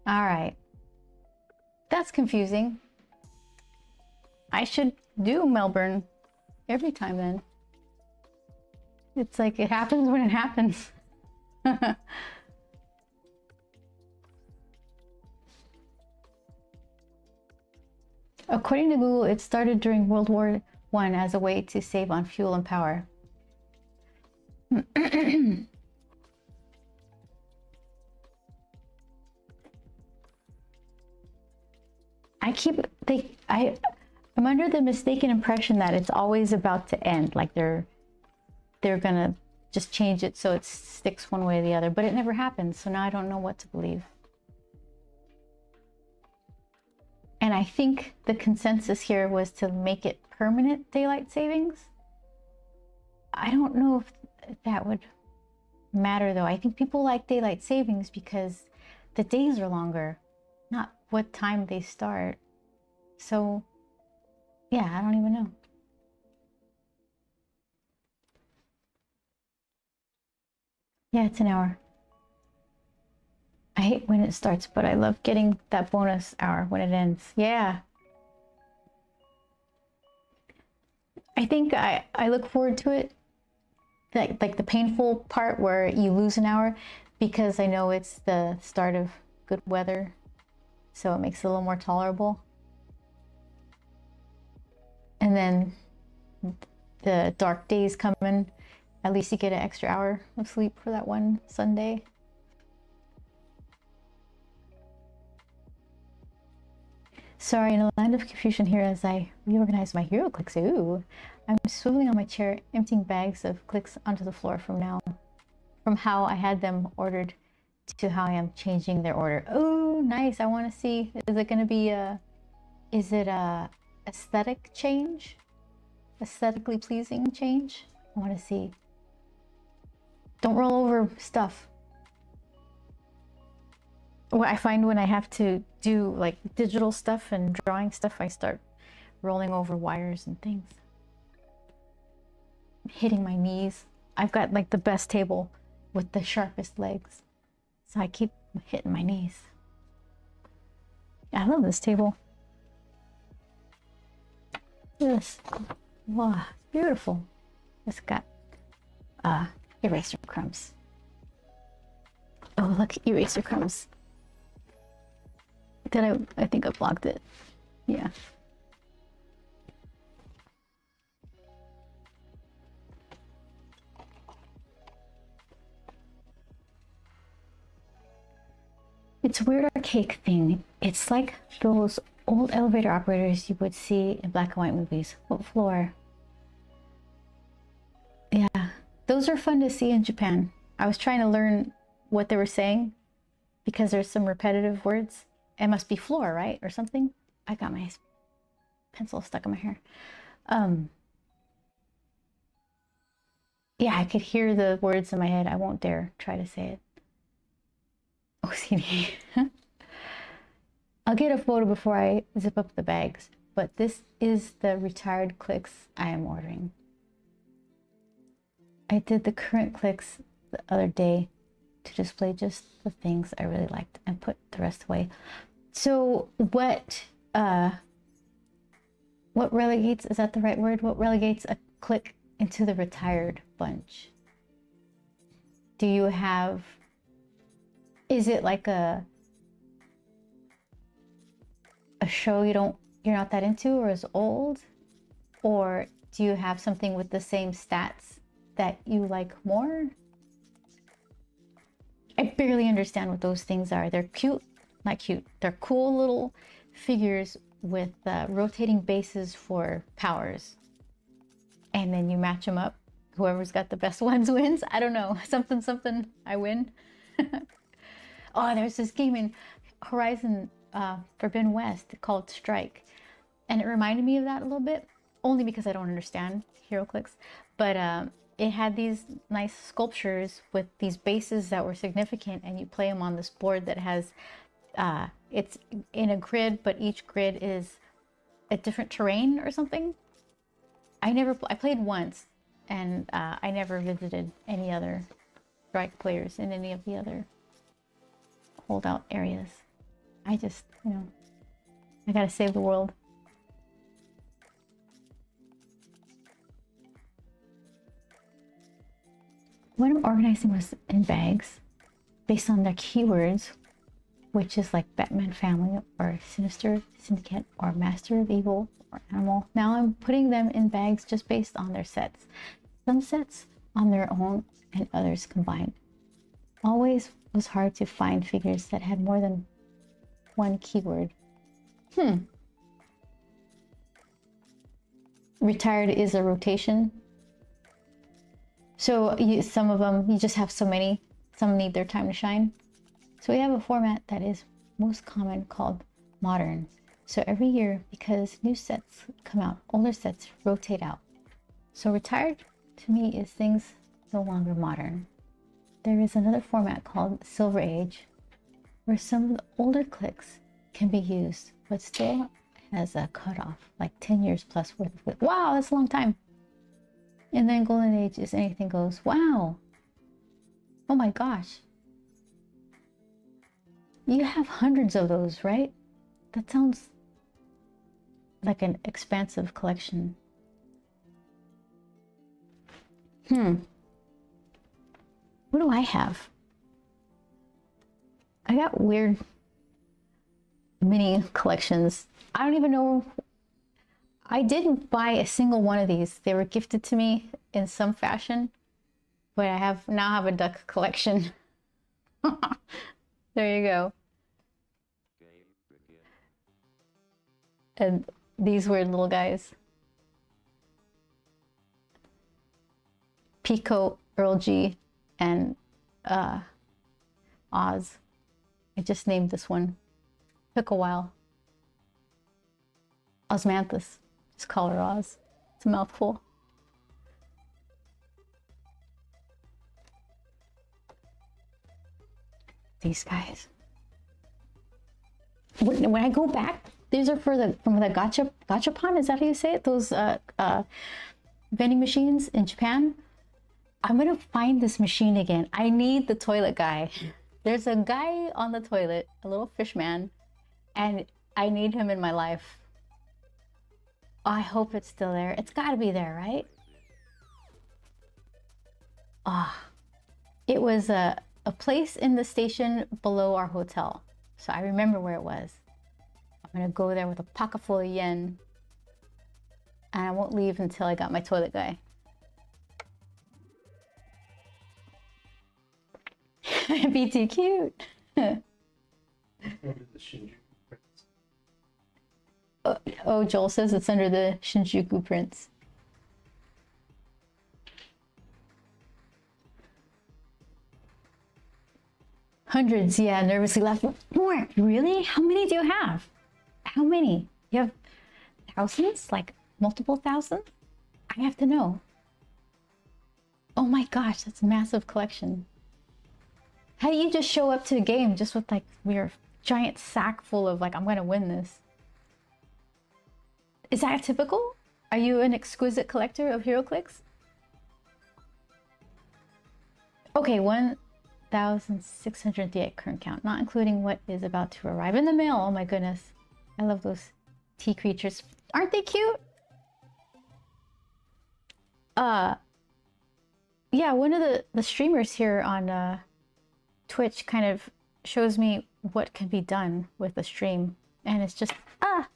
Speaker 1: All right. That's confusing. I should do Melbourne every time then. It's like it happens when it happens. According to Google, it started during World War I as a way to save on fuel and power. I'm under the mistaken impression that it's always about to end, like they're gonna just change it so it sticks one way or the other, but it never happens, so now I don't know what to believe. And I think the consensus here was to make it permanent daylight savings. I don't know if that would matter though. I think people like daylight savings because the days are longer, not what time they start. So yeah, I don't even know. Yeah, it's an hour. I hate when it starts, but I love getting that bonus hour when it ends. Yeah. I think I look forward to it. Like the painful part where you lose an hour, because I know it's the start of good weather. So it makes it a little more tolerable. And then the dark days coming, at least you get an extra hour of sleep for that one Sunday. Sorry, in a land of confusion here as I reorganize my hero clicks. Ooh, I'm swiveling on my chair, emptying bags of clicks onto the floor from how I had them ordered to how I am changing their order. Oh, nice. I want to see, is it going to be Is it a aesthetic change? Aesthetically pleasing change? I want to see. Don't roll over stuff. What I find when I have to do like digital stuff and drawing stuff, I start rolling over wires and things. Hitting my knees. I've got like the best table with the sharpest legs. So I keep hitting my knees. I love this table. Yes. Wow, beautiful. It's got eraser crumbs. Oh, look, eraser crumbs. I think I blocked it. Yeah. It's a weird archaic thing. It's like those old elevator operators you would see in black and white movies. What floor? Yeah, those are fun to see in Japan. I was trying to learn what they were saying because there's some repetitive words. It must be floor, right? Or something. I got my pencil stuck in my hair. Yeah, I could hear the words in my head. I won't dare try to say it. OCD. I'll get a photo before I zip up the bags, but this is the retired clicks I am ordering. I did the current clicks the other day to display just the things I really liked and put the rest away. So what relegates, is that the right word? What relegates a click into the retired bunch? Do you have, is it like a show you're not that into or is old? Or do you have something with the same stats that you like more? I barely understand what those things are. They're cute, not cute. They're cool little figures with rotating bases for powers. And then you match them up. Whoever's got the best ones wins. I don't know. Something, I win. Oh, there's this game in Horizon Forbidden West called Strike. And it reminded me of that a little bit. Only because I don't understand HeroClix. But it had these nice sculptures with these bases that were significant. And you play them on this board that has... it's in a grid, but each grid is a different terrain or something. I played once, and I never visited any other Strike players in any of the other holdout areas. I just, I gotta save the world. What I'm organizing was in bags based on their keywords, which is like Batman Family or Sinister Syndicate or Master of Evil or Animal. Now I'm putting them in bags just based on their sets. Some sets on their own and others combined. Always was hard to find figures that had more than one keyword. Retired is a rotation. So some of them, you just have so many. Some need their time to shine. So we have a format that is most common called modern. So every year, because new sets come out, older sets rotate out. So retired to me is things no longer modern. There is another format called Silver Age, where some of the older clicks can be used, but still has a cutoff, like 10 years plus worth of click. Wow, that's a long time. And then Golden Age is anything goes. Wow. Oh my gosh. You have hundreds of those, right? That sounds like an expansive collection. What do I have? I got weird mini collections. I don't even know. I didn't buy a single one of these. They were gifted to me in some fashion, but I now have a duck collection. There you go. And these weird little guys. Pico, Earl G, and Oz. I just named this one. Took a while. Osmanthus. Just call her Oz. It's a mouthful. These guys. When I go back, these are from the gachapon. Is that how you say it? Those vending machines in Japan. I'm gonna find this machine again. I need the toilet guy. There's a guy on the toilet, a little fish man, and I need him in my life. Oh, I hope it's still there. It's gotta be there, right? Ah, oh, it was a place in the station below our hotel. So I remember where it was. I'm gonna go there with a pocket full of yen. And I won't leave until I got my toilet guy. Be too cute. Oh, Joel says it's under the Shinjuku prints. Hundreds, yeah, nervously left. More, really? How many do you have? How many? You have thousands? Like multiple thousands? I have to know. Oh my gosh, that's a massive collection. How do you just show up to a game just with like your giant sack full of like, I'm gonna win this? Is that typical? Are you an exquisite collector of HeroClix? Okay, 1,638 current count, not including what is about to arrive in the mail. Oh my goodness. I love those tea creatures. Aren't they cute? Yeah, one of the streamers here on Twitch kind of shows me what can be done with a stream. And it's just,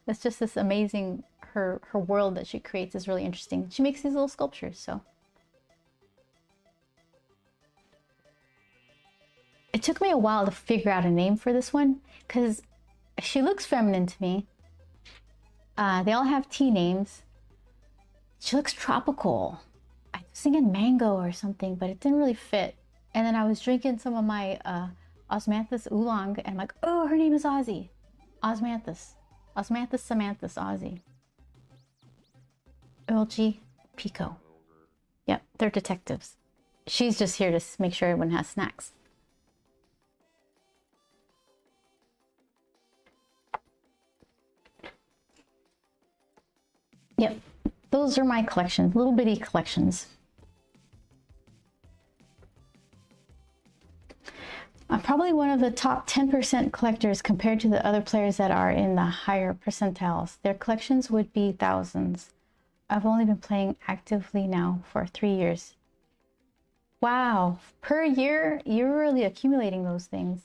Speaker 1: it's just this amazing, her world that she creates is really interesting. She makes these little sculptures, so. It took me a while to figure out a name for this one, because she looks feminine to me. They all have T names. She looks tropical. I was thinking mango or something, but it didn't really fit. And then I was drinking some of my Osmanthus oolong, and I'm like, oh, her name is Ozzy. Osmanthus. Osmanthus Samanthus Ozzy. OLG Pico. Yep, they're detectives. She's just here to make sure everyone has snacks. Yep, those are my collections, little bitty collections. I'm probably one of the top 10% collectors compared to the other players that are in the higher percentiles. Their collections would be thousands. I've only been playing actively now for 3 years. Wow, per year, you're really accumulating those things.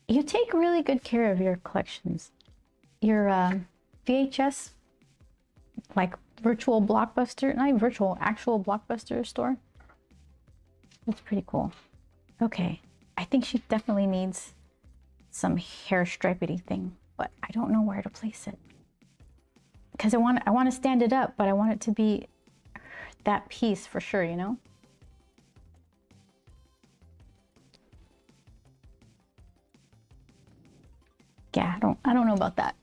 Speaker 1: You take really good care of your collections. Your VHS, like virtual Blockbuster, not even virtual, actual Blockbuster store. That's pretty cool. Okay, I think she definitely needs some hair stripey thing, but I don't know where to place it. Because I want to stand it up, but I want it to be that piece for sure, you know? Yeah, I don't know about that.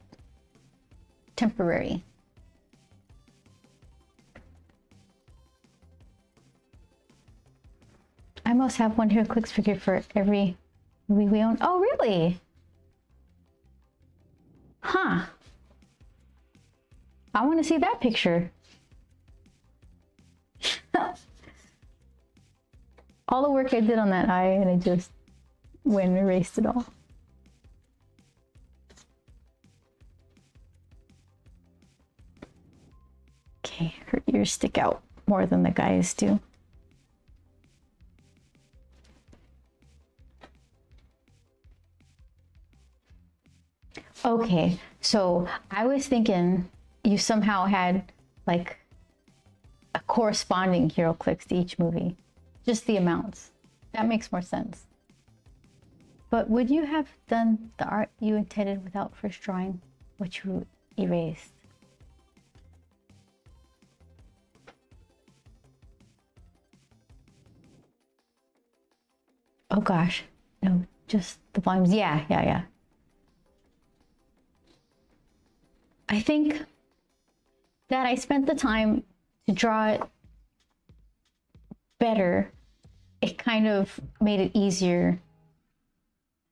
Speaker 1: Temporary. I must have one HeroClix figure for every movie we own. Oh, really? Huh. I want to see that picture. All the work I did on that eye, and I just went and erased it all. Okay, her ears stick out more than the guys do. Okay, so I was thinking you somehow had like a corresponding HeroClix to each movie. Just the amounts. That makes more sense. But would you have done the art you intended without first drawing what you erased? Oh gosh, no, just the volumes. Yeah. I think that I spent the time to draw it better. It kind of made it easier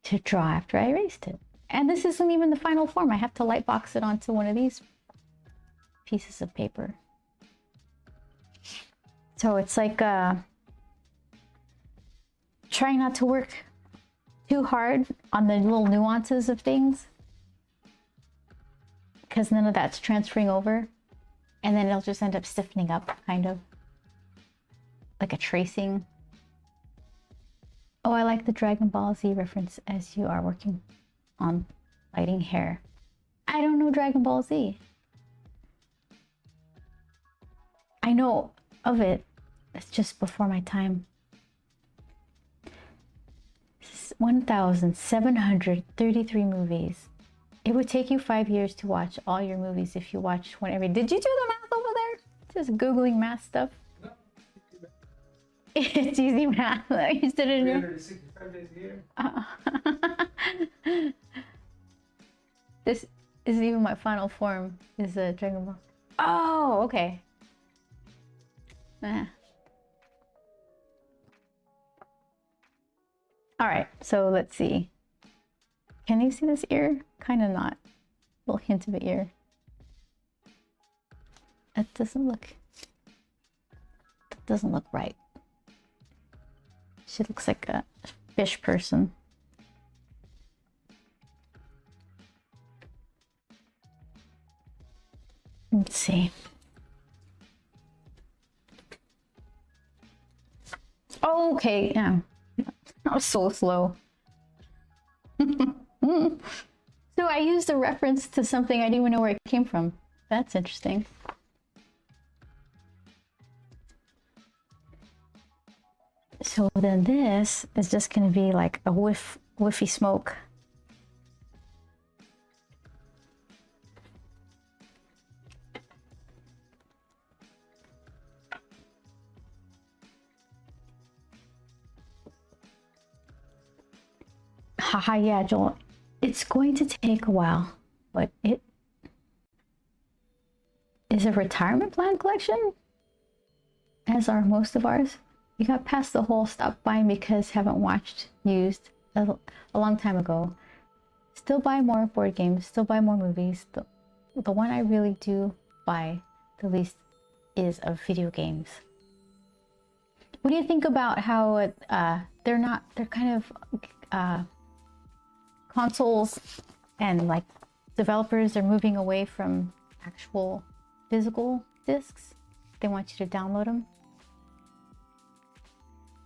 Speaker 1: to draw after I erased it. And this isn't even the final form. I have to lightbox it onto one of these pieces of paper. So it's like trying not to work too hard on the little nuances of things, because none of that's transferring over, and then it'll just end up stiffening up, kind of like a tracing. Oh, I like the Dragon Ball Z reference as you are working on lighting hair. I don't know Dragon Ball Z. I know of it. It's just before my time. 1,733 movies. It would take you 5 years to watch all your movies if you watched one every. Did you do the math over there? Just Googling math stuff?
Speaker 2: No.
Speaker 1: It's easy math. You did it in your...
Speaker 2: 365 days a year.
Speaker 1: This isn't even my final form. Is a Dragon Ball. Oh, okay. All right, so let's see. Can you see this ear? Kind of not. A little hint of an ear. It doesn't look right. She looks like a fish person. Let's see. Oh, okay, yeah. That was so slow. So I used a reference to something I didn't even know where it came from. That's interesting. So then this is just going to be like a whiffy smoke. Haha, yeah, Joel. It's going to take a while, but it is a retirement plan collection, as are most of ours. You got past the whole stop buying because haven't watched used a long time ago. Still buy more board games, still buy more movies. The one I really do buy the least is of video games. What do you think about how they're kind of consoles and like developers are moving away from actual physical discs? They want you to download them.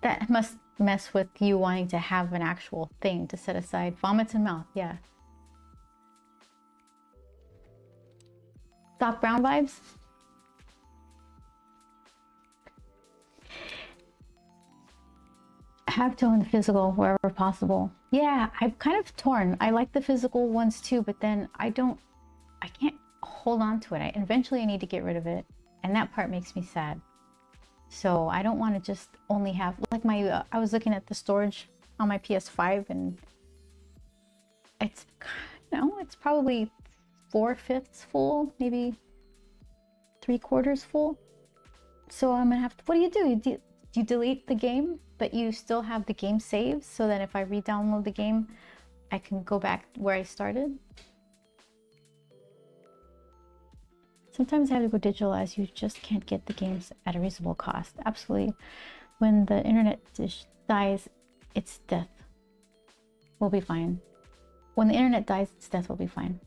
Speaker 1: That must mess with you wanting to have an actual thing to set aside. Vomits and mouth, yeah. Doc Brown vibes? Have to own the physical wherever possible. Yeah, I'm kind of torn. I like the physical ones too, but then I can't hold on to it. Eventually I need to get rid of it, and that part makes me sad. So I don't want to just only have like my I was looking at the storage on my PS5, and it's it's probably 4/5 full, maybe 3/4 full. So I'm gonna have to, what do? You delete the game, but you still have the game saved, so that if I re-download the game, I can go back where I started. Sometimes I have to go digital, as you just can't get the games at a reasonable cost. Absolutely. When the internet dies, its death will be fine. When the internet dies, its death will be fine.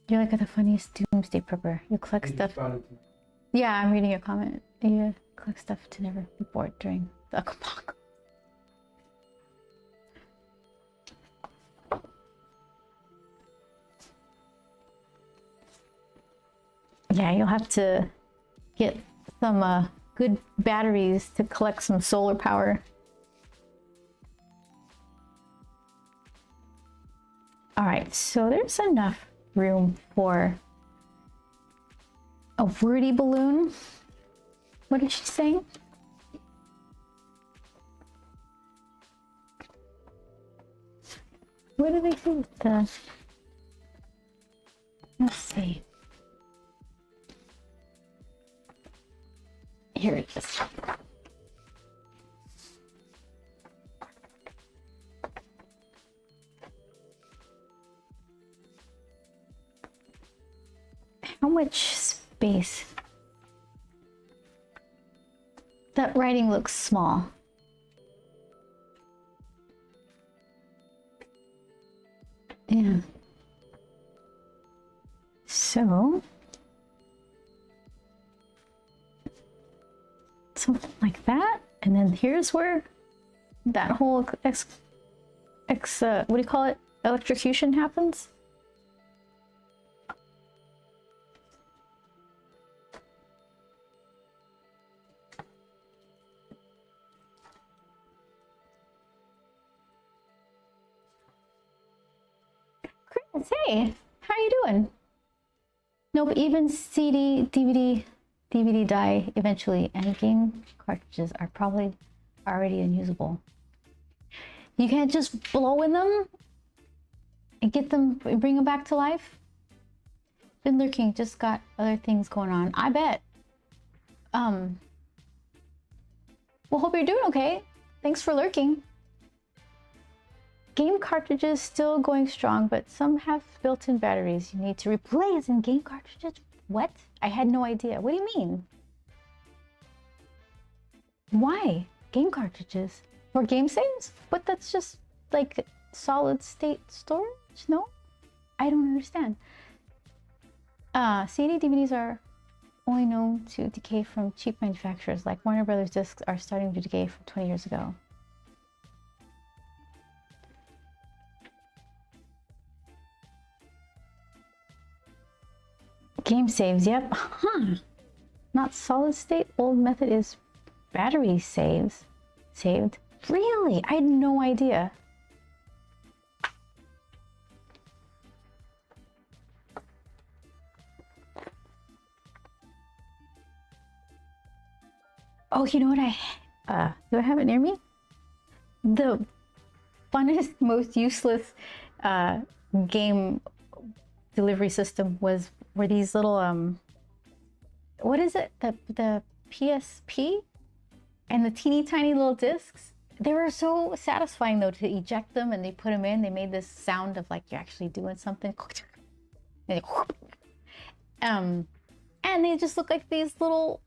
Speaker 1: You're like the funniest doomsday prepper. You collect stuff. Yeah, I'm reading your comment. You collect stuff to never be bored during the apocalypse. Yeah, you'll have to get some good batteries to collect some solar power. All right, so there's enough room for a wordy balloon. What is she saying? What do they do with the... Let's see. Here it is. How much space? That writing looks small. Yeah. So, something like that. And then here's where that whole what do you call it? Electrocution happens. Chris, hey, how are you doing? Nope, even CD, DVD die eventually, and game cartridges are probably already unusable. You can't just blow in them and get them, bring them back to life. Been lurking, just got other things going on. I bet. Well, hope you're doing okay. Thanks for lurking. Game cartridges still going strong, but some have built-in batteries you need to replace in game cartridges. What? I had no idea. What do you mean? Why? Game cartridges? For game saves? But that's just like solid state storage? No? I don't understand. CD DVDs are only known to decay from cheap manufacturers, like Warner Brothers discs are starting to decay from 20 years ago. Game saves, yep. Huh. Not solid state. Old method is battery saves. Saved. Really? I had no idea. Oh, you know what do I have it near me? The funnest, most useless game delivery system were these little what is it? The PSP and the teeny tiny little discs. They were so satisfying though to eject them, and they put them in. They made this sound of like you're actually doing something. And they just look like these little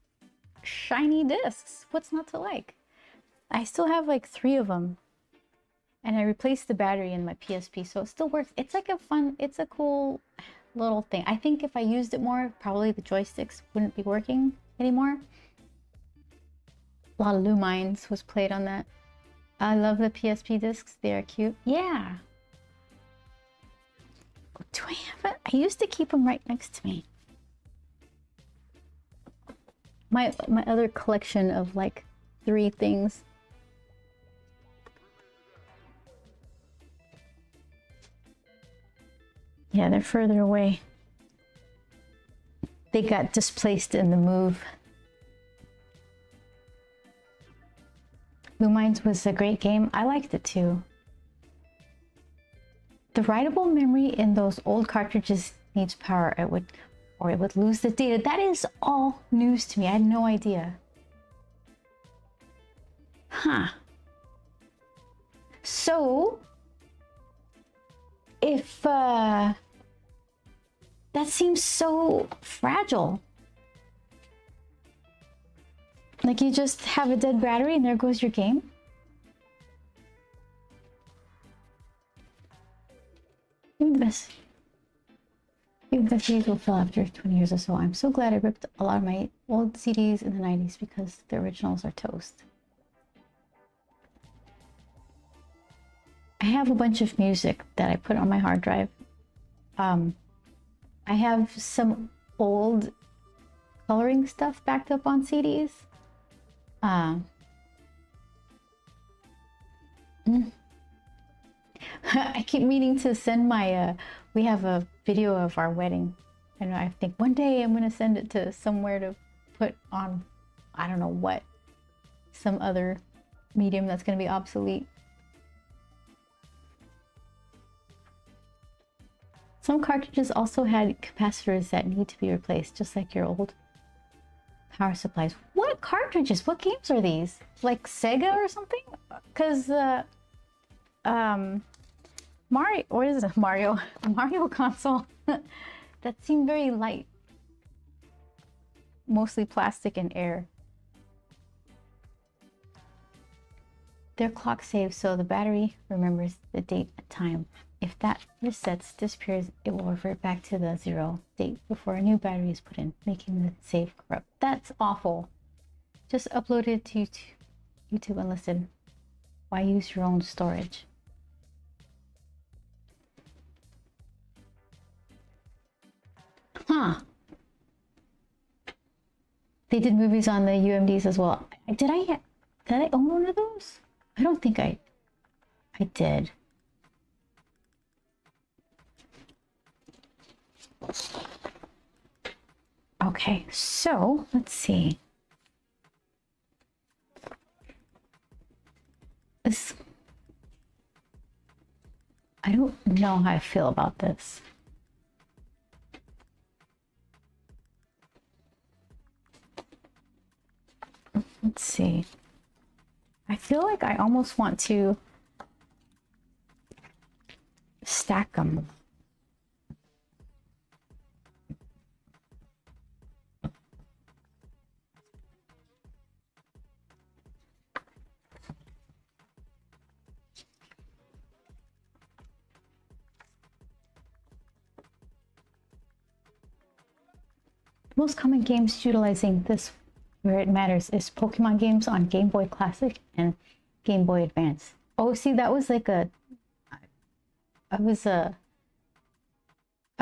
Speaker 1: shiny discs. What's not to like? I still have like 3 of them, and I replaced the battery in my PSP, so it still works. It's like it's a cool little thing. I think if I used it more, probably the joysticks wouldn't be working anymore. A lot of Lumines was played on that. I love the PSP discs. They are cute. Yeah. Do I have it? I used to keep them right next to me. My other collection of like 3 things. Yeah, they're further away. They got displaced in the move. Lumines was a great game. I liked it too. The writable memory in those old cartridges needs power. It would lose the data. That is all news to me. I had no idea. Huh. So, if that seems so fragile. Like you just have a dead battery and there goes your game. Even the best CDs will fail after 20 years or so. I'm so glad I ripped a lot of my old CDs in the 90s because the originals are toast. I have a bunch of music that I put on my hard drive. I have some old coloring stuff backed up on CDs. I keep meaning to send my, we have a video of our wedding. And I think one day I'm going to send it to somewhere to put on, I don't know what, some other medium that's going to be obsolete. Some cartridges also had capacitors that need to be replaced, just like your old power supplies. What cartridges? What games are these? Like Sega or something? Because Mario, what is it? Mario console. That seemed very light. Mostly plastic and air. Their clock saves so the battery remembers the date and time. If that resets, disappears, it will revert back to the 0 date before a new battery is put in, making the save corrupt. That's awful. Just upload it to YouTube Unlisted. Why use your own storage? Huh. They did movies on the UMDs as well. Did I own one of those? I don't think I did. Okay, so let's see. I don't know how I feel about this. Let's see. I feel like I almost want to stack them. Most common games utilizing this where it matters is Pokemon games on Game Boy Classic and Game Boy Advance. Oh, see, that was like I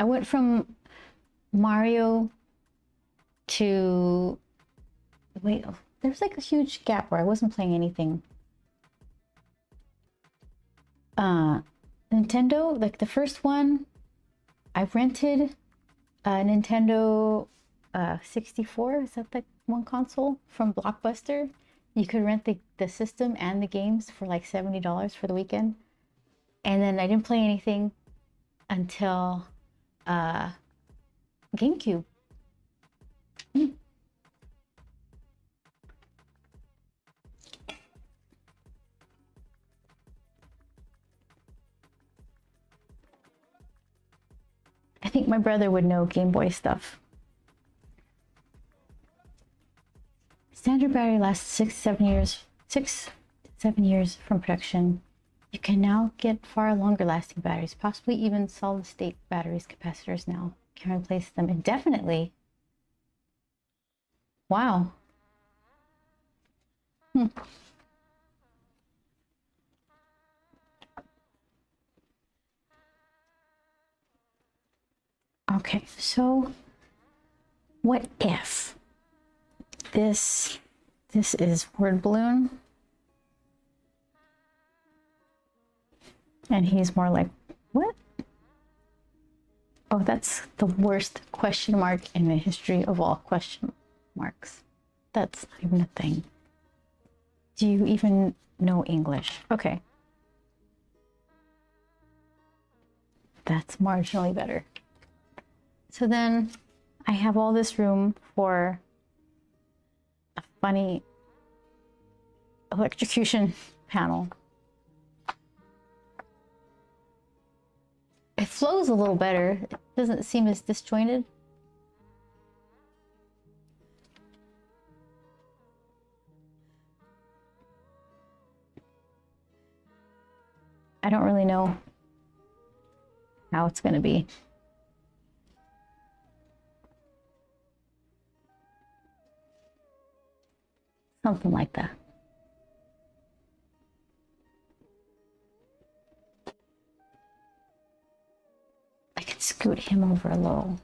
Speaker 1: went from Mario to, wait, there's like a huge gap where I wasn't playing anything. Nintendo, like the first one, I rented a Nintendo 64, is that the one console from Blockbuster? You could rent the system and the games for like $70 for the weekend. And then I didn't play anything until GameCube. I think my brother would know Game Boy stuff. Standard battery lasts 6 to 7 years from production. You can now get far longer lasting batteries, possibly even solid state batteries. Capacitors now can replace them indefinitely. Wow. Okay, so what if this is word balloon and he's more like, what? Oh, that's the worst question mark in the history of all question marks. That's not even a thing. Do you even know English? Okay. That's marginally better. So then I have all this room for a funny electrocution panel. It flows a little better. It doesn't seem as disjointed. I don't really know how it's going to be. Something like that. I could scoot him over a little.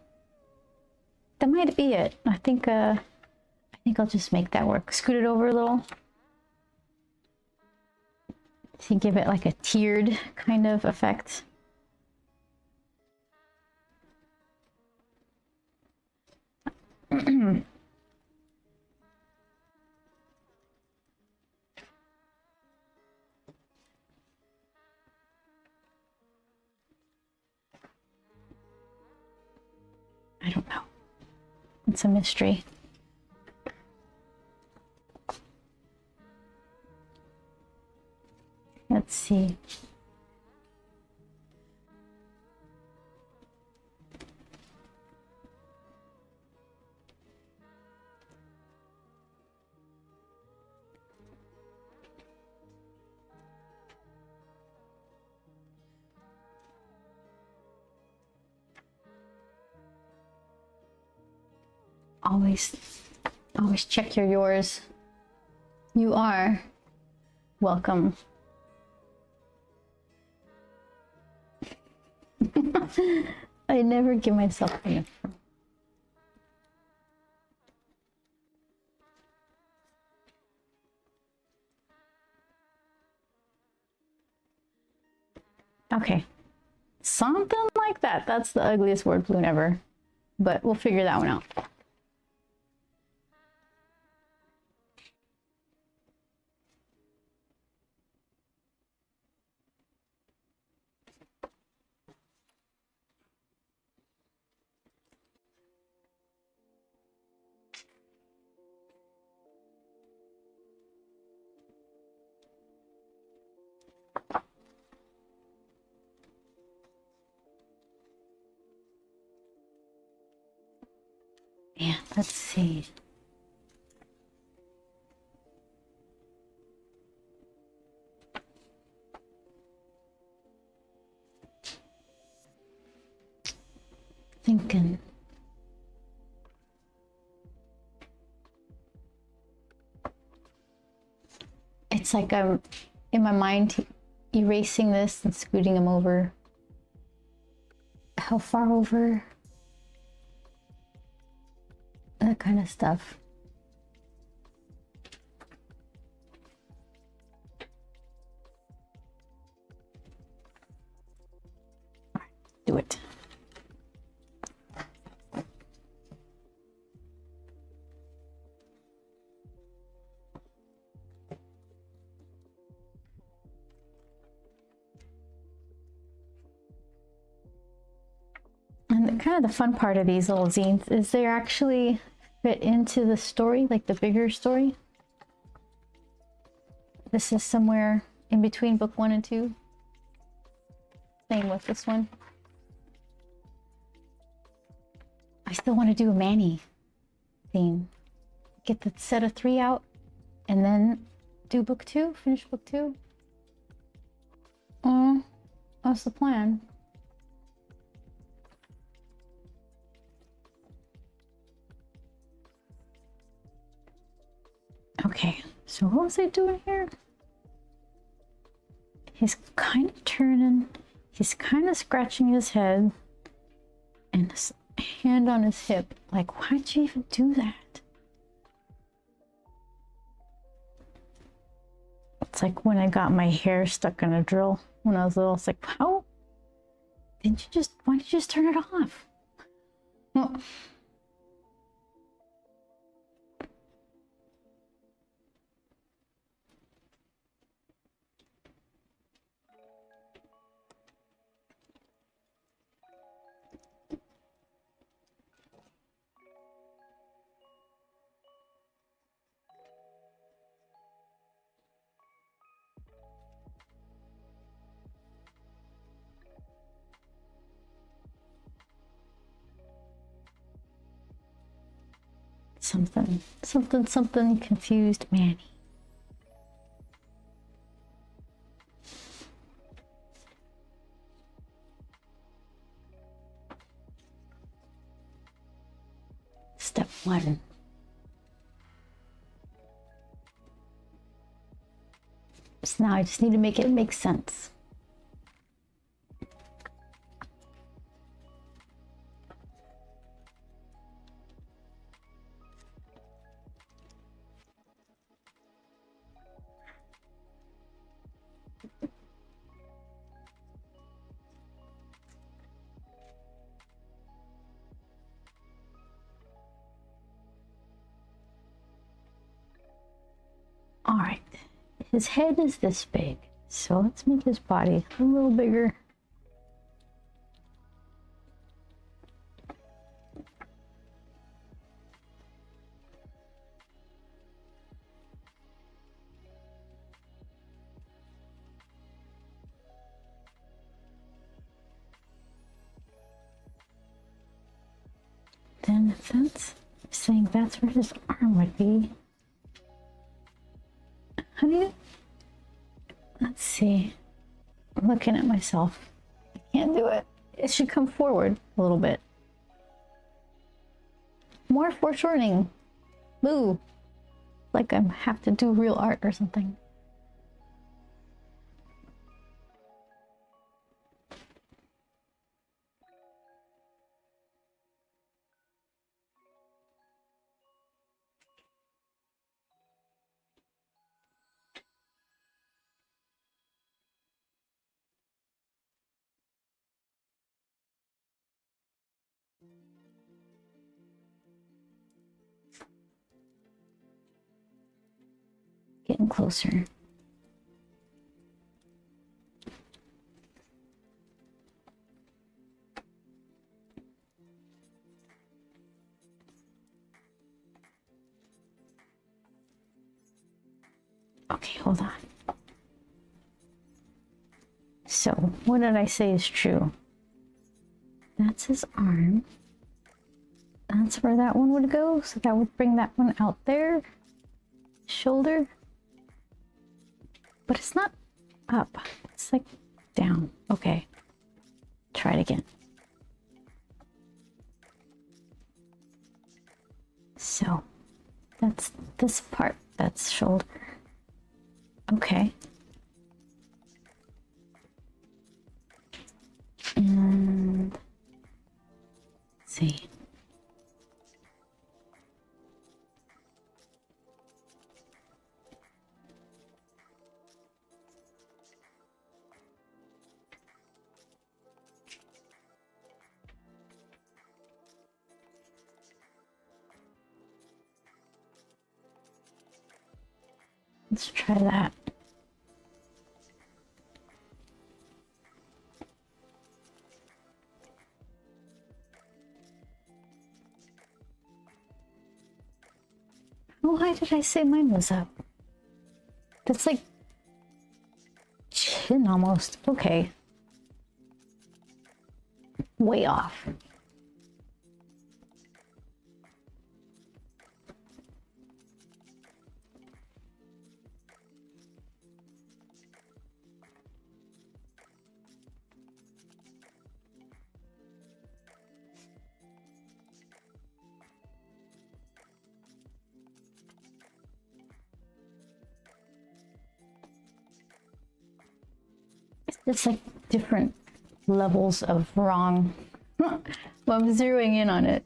Speaker 1: That might be it. I think I'll just make that work. Scoot it over a little. To give it like a tiered kind of effect. don't know. It's a mystery. Let's see. Always check your yours. You are welcome. I never give myself enough. Okay. Something like that. That's the ugliest word balloon ever. But we'll figure that one out. Yeah, let's see. Thinking. It's like I'm in my mind erasing this and scooting them over. How far over? That kind of stuff. Do it. And kind of the fun part of these little zines is they're actually fit into the story, like the bigger story. This is somewhere in between book 1 and 2. Same with this one. I still want to do a Manny theme. Get the set of 3 out and then do book 2, finish book 2. That's the plan. Okay, so what was I doing here? He's kind of turning, he's kind of scratching his head and his hand on his hip. Like, why'd you even do that? It's like when I got my hair stuck in a drill when I was little. It's like, how? Why did you just turn it off? Well, something confused Manny. Step 1. So now I just need to make it make sense. All right, his head is this big, so let's make his body a little bigger. That's saying that's where his arm would be. How do you... Let's see. I'm looking at myself. I can't do it. It should come forward a little bit. More foreshortening. Boo. Like I have to do real art or something. Getting closer. Okay, hold on. So, what did I say is true? That's his arm. That's where that one would go, so that would bring that one out there. Shoulder. But it's not up. It's like down. Okay. Try it again. So, that's this part. That's shoulder. Okay. And let's see. Let's try that. Why did I say mine was up? That's like chin almost. Okay. Way off. It's like different levels of wrong. Well, I'm zeroing in on it.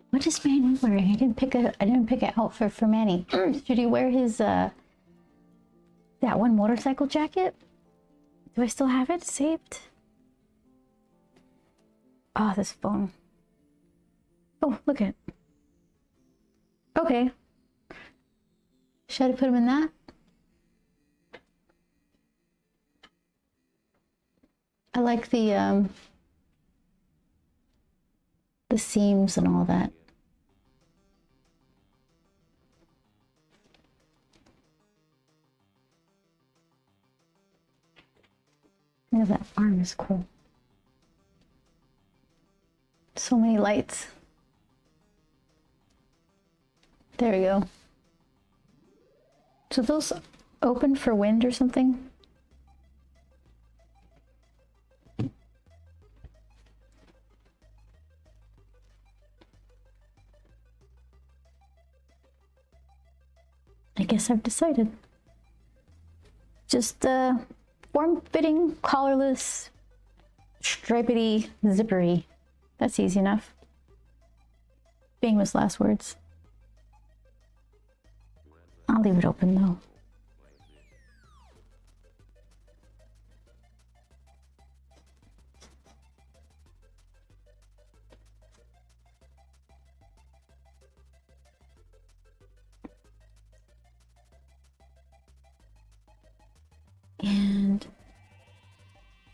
Speaker 1: What is Manny wearing? I didn't pick an outfit for Manny. Should he wear his that one motorcycle jacket? Do I still have it saved? Oh, this phone. Oh, look at it. Okay. Should I put him in that? I like the seams and all that. Yeah, that arm is cool. So many lights. There we go. So those open for wind or something? I guess I've decided. Just form-fitting, collarless, stripedy, zippery. That's easy enough. Famous last words. I'll leave it open though.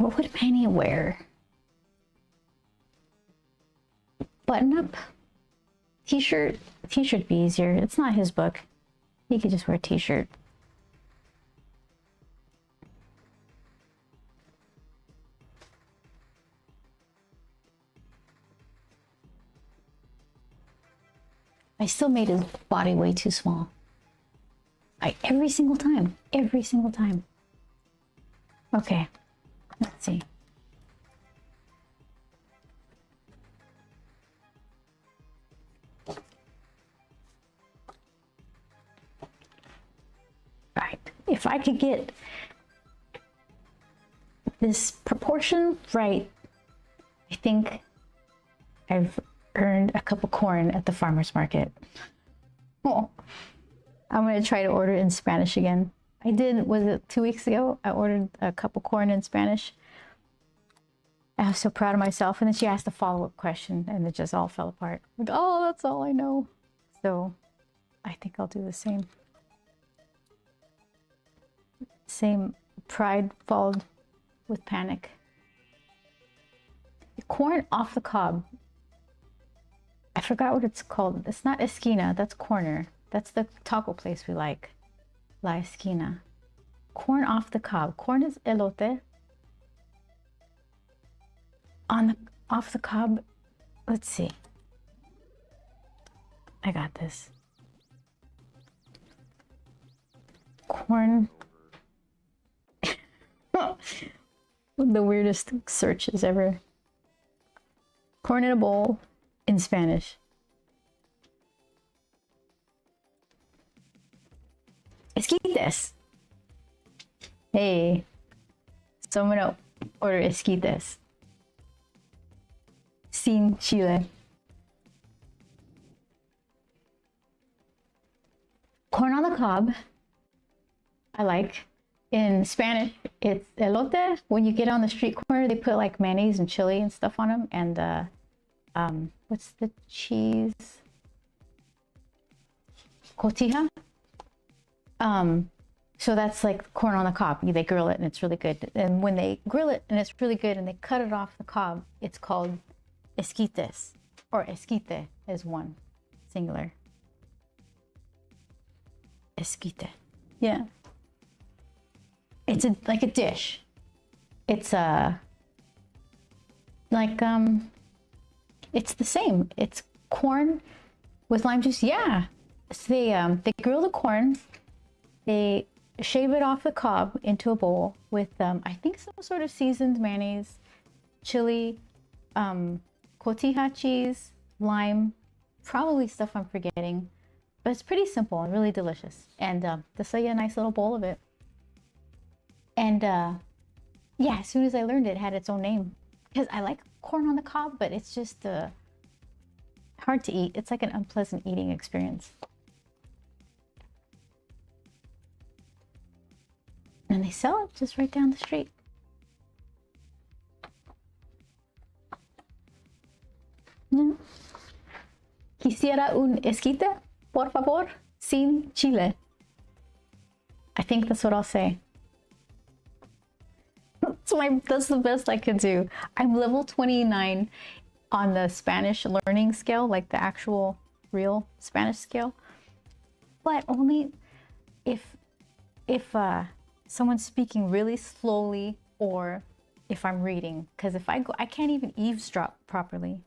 Speaker 1: What would Manny wear? Button up? T-shirt? T-shirt be easier. It's not his book. He could just wear a t-shirt. I still made his body way too small. Every single time. Every single time. Okay. Let's see. Right. If I could get this proportion right, I think I've earned a cup of corn at the farmer's market. Oh, I'm gonna try to order it in Spanish again. I did, was it 2 weeks ago? I ordered a cup of corn in Spanish. I was so proud of myself. And then she asked a follow-up question and it just all fell apart. Like, oh, that's all I know. So I think I'll do the same. Same pride followed with panic. Corn off the cob. I forgot what it's called. It's not esquina, that's corner. That's the taco place we like. La esquina. Corn off the cob. Corn is elote. Off the cob, let's see. I got this. Corn. The weirdest searches ever. Corn in a bowl in Spanish. Esquites. Hey. So I'm gonna order esquites. Sin chile. Corn on the cob. I like. In Spanish, it's elote. When you get on the street corner, they put like mayonnaise and chili and stuff on them. And what's the cheese? Cotija. So that's like corn on the cob. They grill it and it's really good. And when they grill it and it's really good and they cut it off the cob, it's called esquites, or esquite is one, singular. Esquite. Yeah. It's like a dish. It's it's the same. It's corn with lime juice. Yeah. So they grill the corn. They shave it off the cob into a bowl with I think some sort of seasoned mayonnaise, chili, cotija cheese, lime, probably stuff I'm forgetting, but it's pretty simple and really delicious. And this is a nice little bowl of it. And yeah, as soon as I learned it had its own name, because I like corn on the cob, but it's just hard to eat. It's like an unpleasant eating experience. And they sell it just right down the street. Quisiera un esquite, por favor, sin chile. I think that's what I'll say. That's the best I could do. I'm level 29 on the Spanish learning scale, like the actual real Spanish scale. But only if someone's speaking really slowly or if I'm reading. Because if I can't even eavesdrop properly.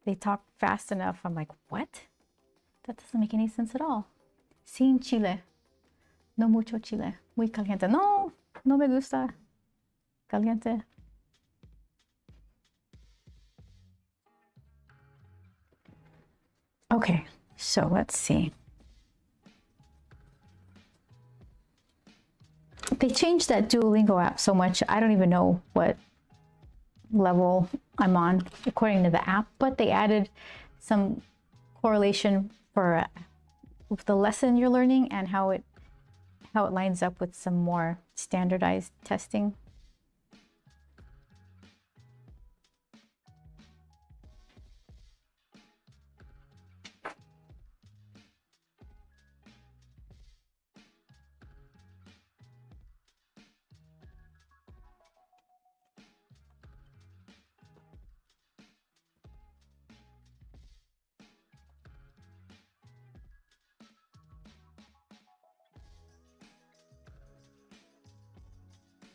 Speaker 1: They talk fast enough. I'm like, what? That doesn't make any sense at all. Sin chile. No mucho chile. Muy caliente. No, no me gusta. Caliente. Okay, so let's see. They changed that Duolingo app so much, I don't even know what level I'm on according to the app, but they added some correlation for the lesson you're learning and how it lines up with some more standardized testing.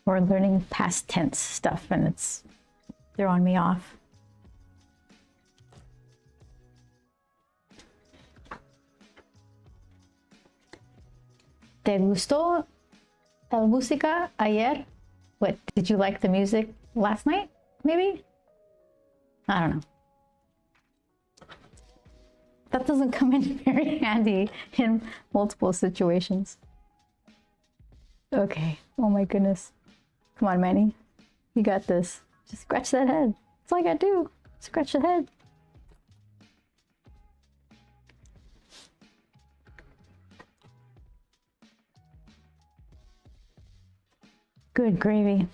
Speaker 1: or learning past tense stuff, and it's throwing me off. ¿Te gustó la música ayer? What, did you like the music last night, maybe? I don't know. That doesn't come in very handy in multiple situations. Okay, oh my goodness. Come on, Manny. You got this. Just scratch that head. That's all I gotta do. Scratch the head. Good gravy.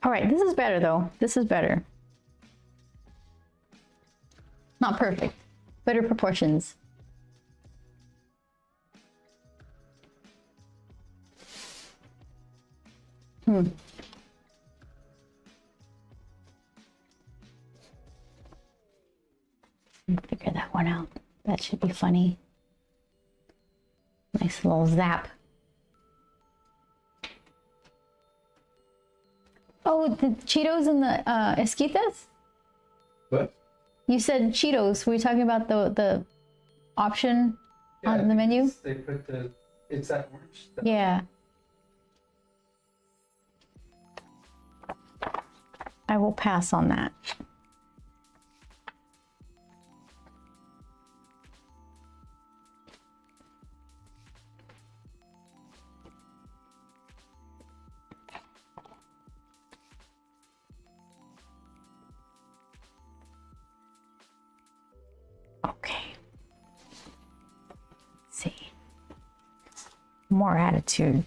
Speaker 1: All right, this is better though. This is better. Not perfect. Better proportions. Figure that one out. That should be funny. Nice little zap. Oh, the Cheetos and the Esquitas?
Speaker 2: What?
Speaker 1: You said Cheetos. Were you talking about the option on the menu?
Speaker 2: They put it's that orange stuff.
Speaker 1: Yeah. I will pass on that. Okay. Let's see. More attitude.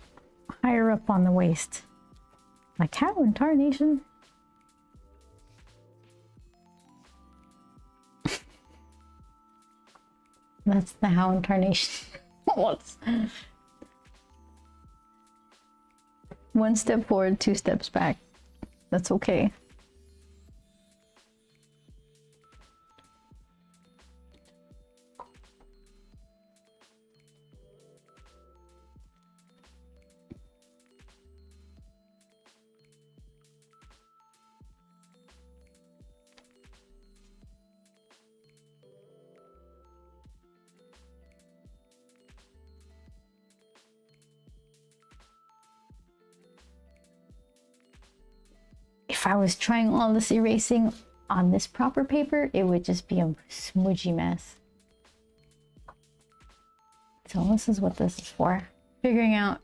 Speaker 1: Higher up on the waist. Like how in tarnation? That's the how in tarnation. What's one step forward, two steps back. That's okay. If I was trying all this erasing on this proper paper, it would just be a smudgy mess. So this is what this is for. Figuring out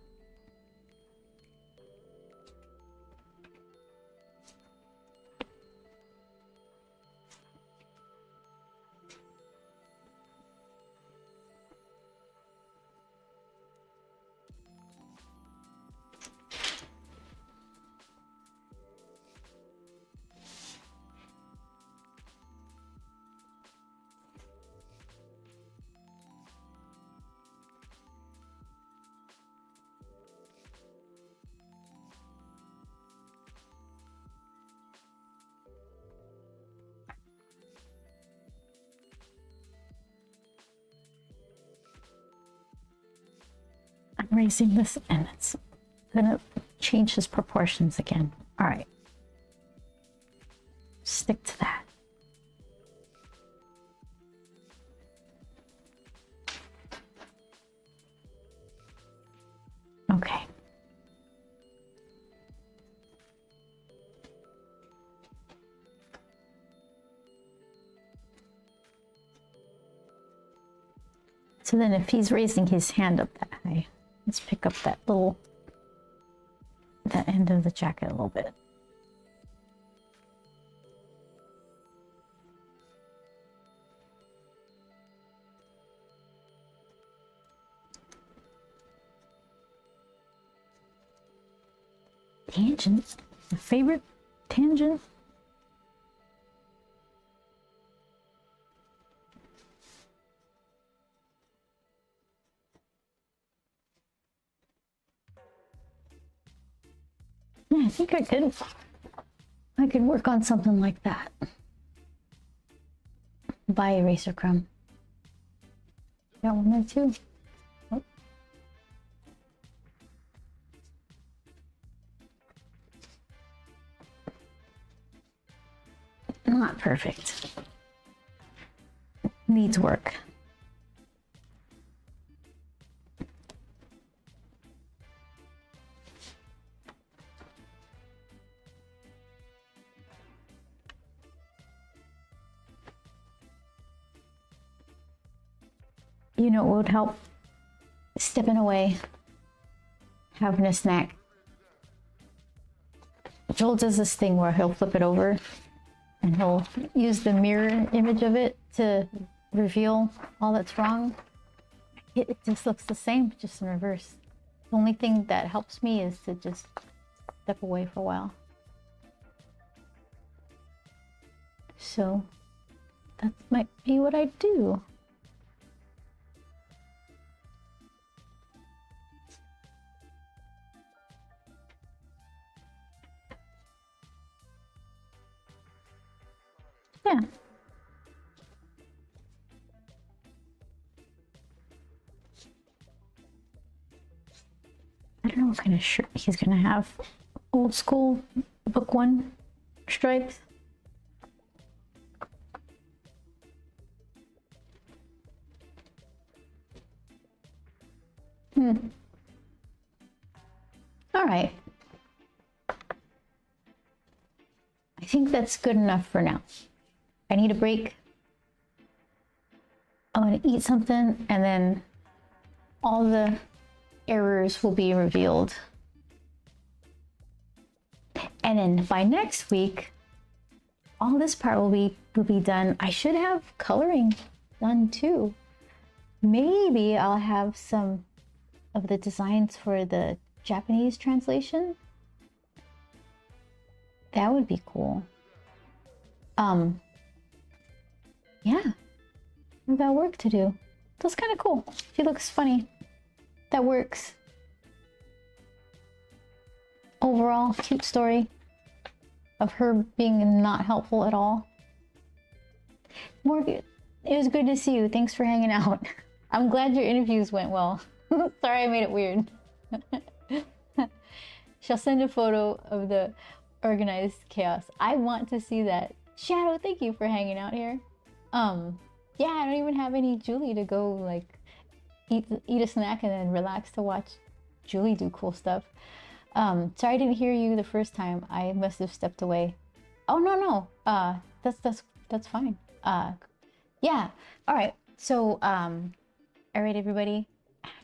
Speaker 1: I'm raising this and it's gonna change his proportions again. All right. Stick to that. Okay. So then if he's raising his hand up that high, let's pick up that end of the jacket a little bit. Tangent? My favorite tangent? Yeah, I think I could work on something like that. Buy eraser crumb. Got one there too. Oh. Not perfect. Needs work. You know what would help? Stepping away, having a snack. Joel does this thing where he'll flip it over and he'll use the mirror image of it to reveal all that's wrong. It just looks the same, just in reverse. The only thing that helps me is to just step away for a while. So that might be what I do. Yeah. I don't know what kind of shirt he's gonna have. Old school book one stripes. All right. I think that's good enough for now. I need a break. I'm gonna eat something and then all the errors will be revealed. And then by next week, all this part will be done. I should have coloring done too. Maybe I'll have some of the designs for the Japanese translation. That would be cool. Yeah, I've got work to do. That's kind of cool. She looks funny. That works. Overall, cute story of her being not helpful at all. Morgan, it was good to see you. Thanks for hanging out. I'm glad your interviews went well. Sorry I made it weird. She'll send a photo of the organized chaos. I want to see that. Shadow, thank you for hanging out here. Yeah, I don't even have any Julie to go like eat a snack and then relax to watch Julie do cool stuff. Sorry I didn't hear you the first time. I must have stepped away. Oh no. That's fine. Yeah. All right. So all right, everybody.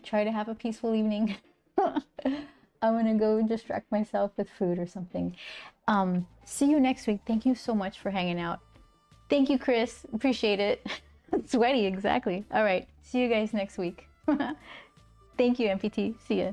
Speaker 1: Try to have a peaceful evening. I'm gonna go distract myself with food or something. See you next week. Thank you so much for hanging out. Thank you, Chris. Appreciate it. Sweaty, exactly. All right. See you guys next week. Thank you, MPT. See ya.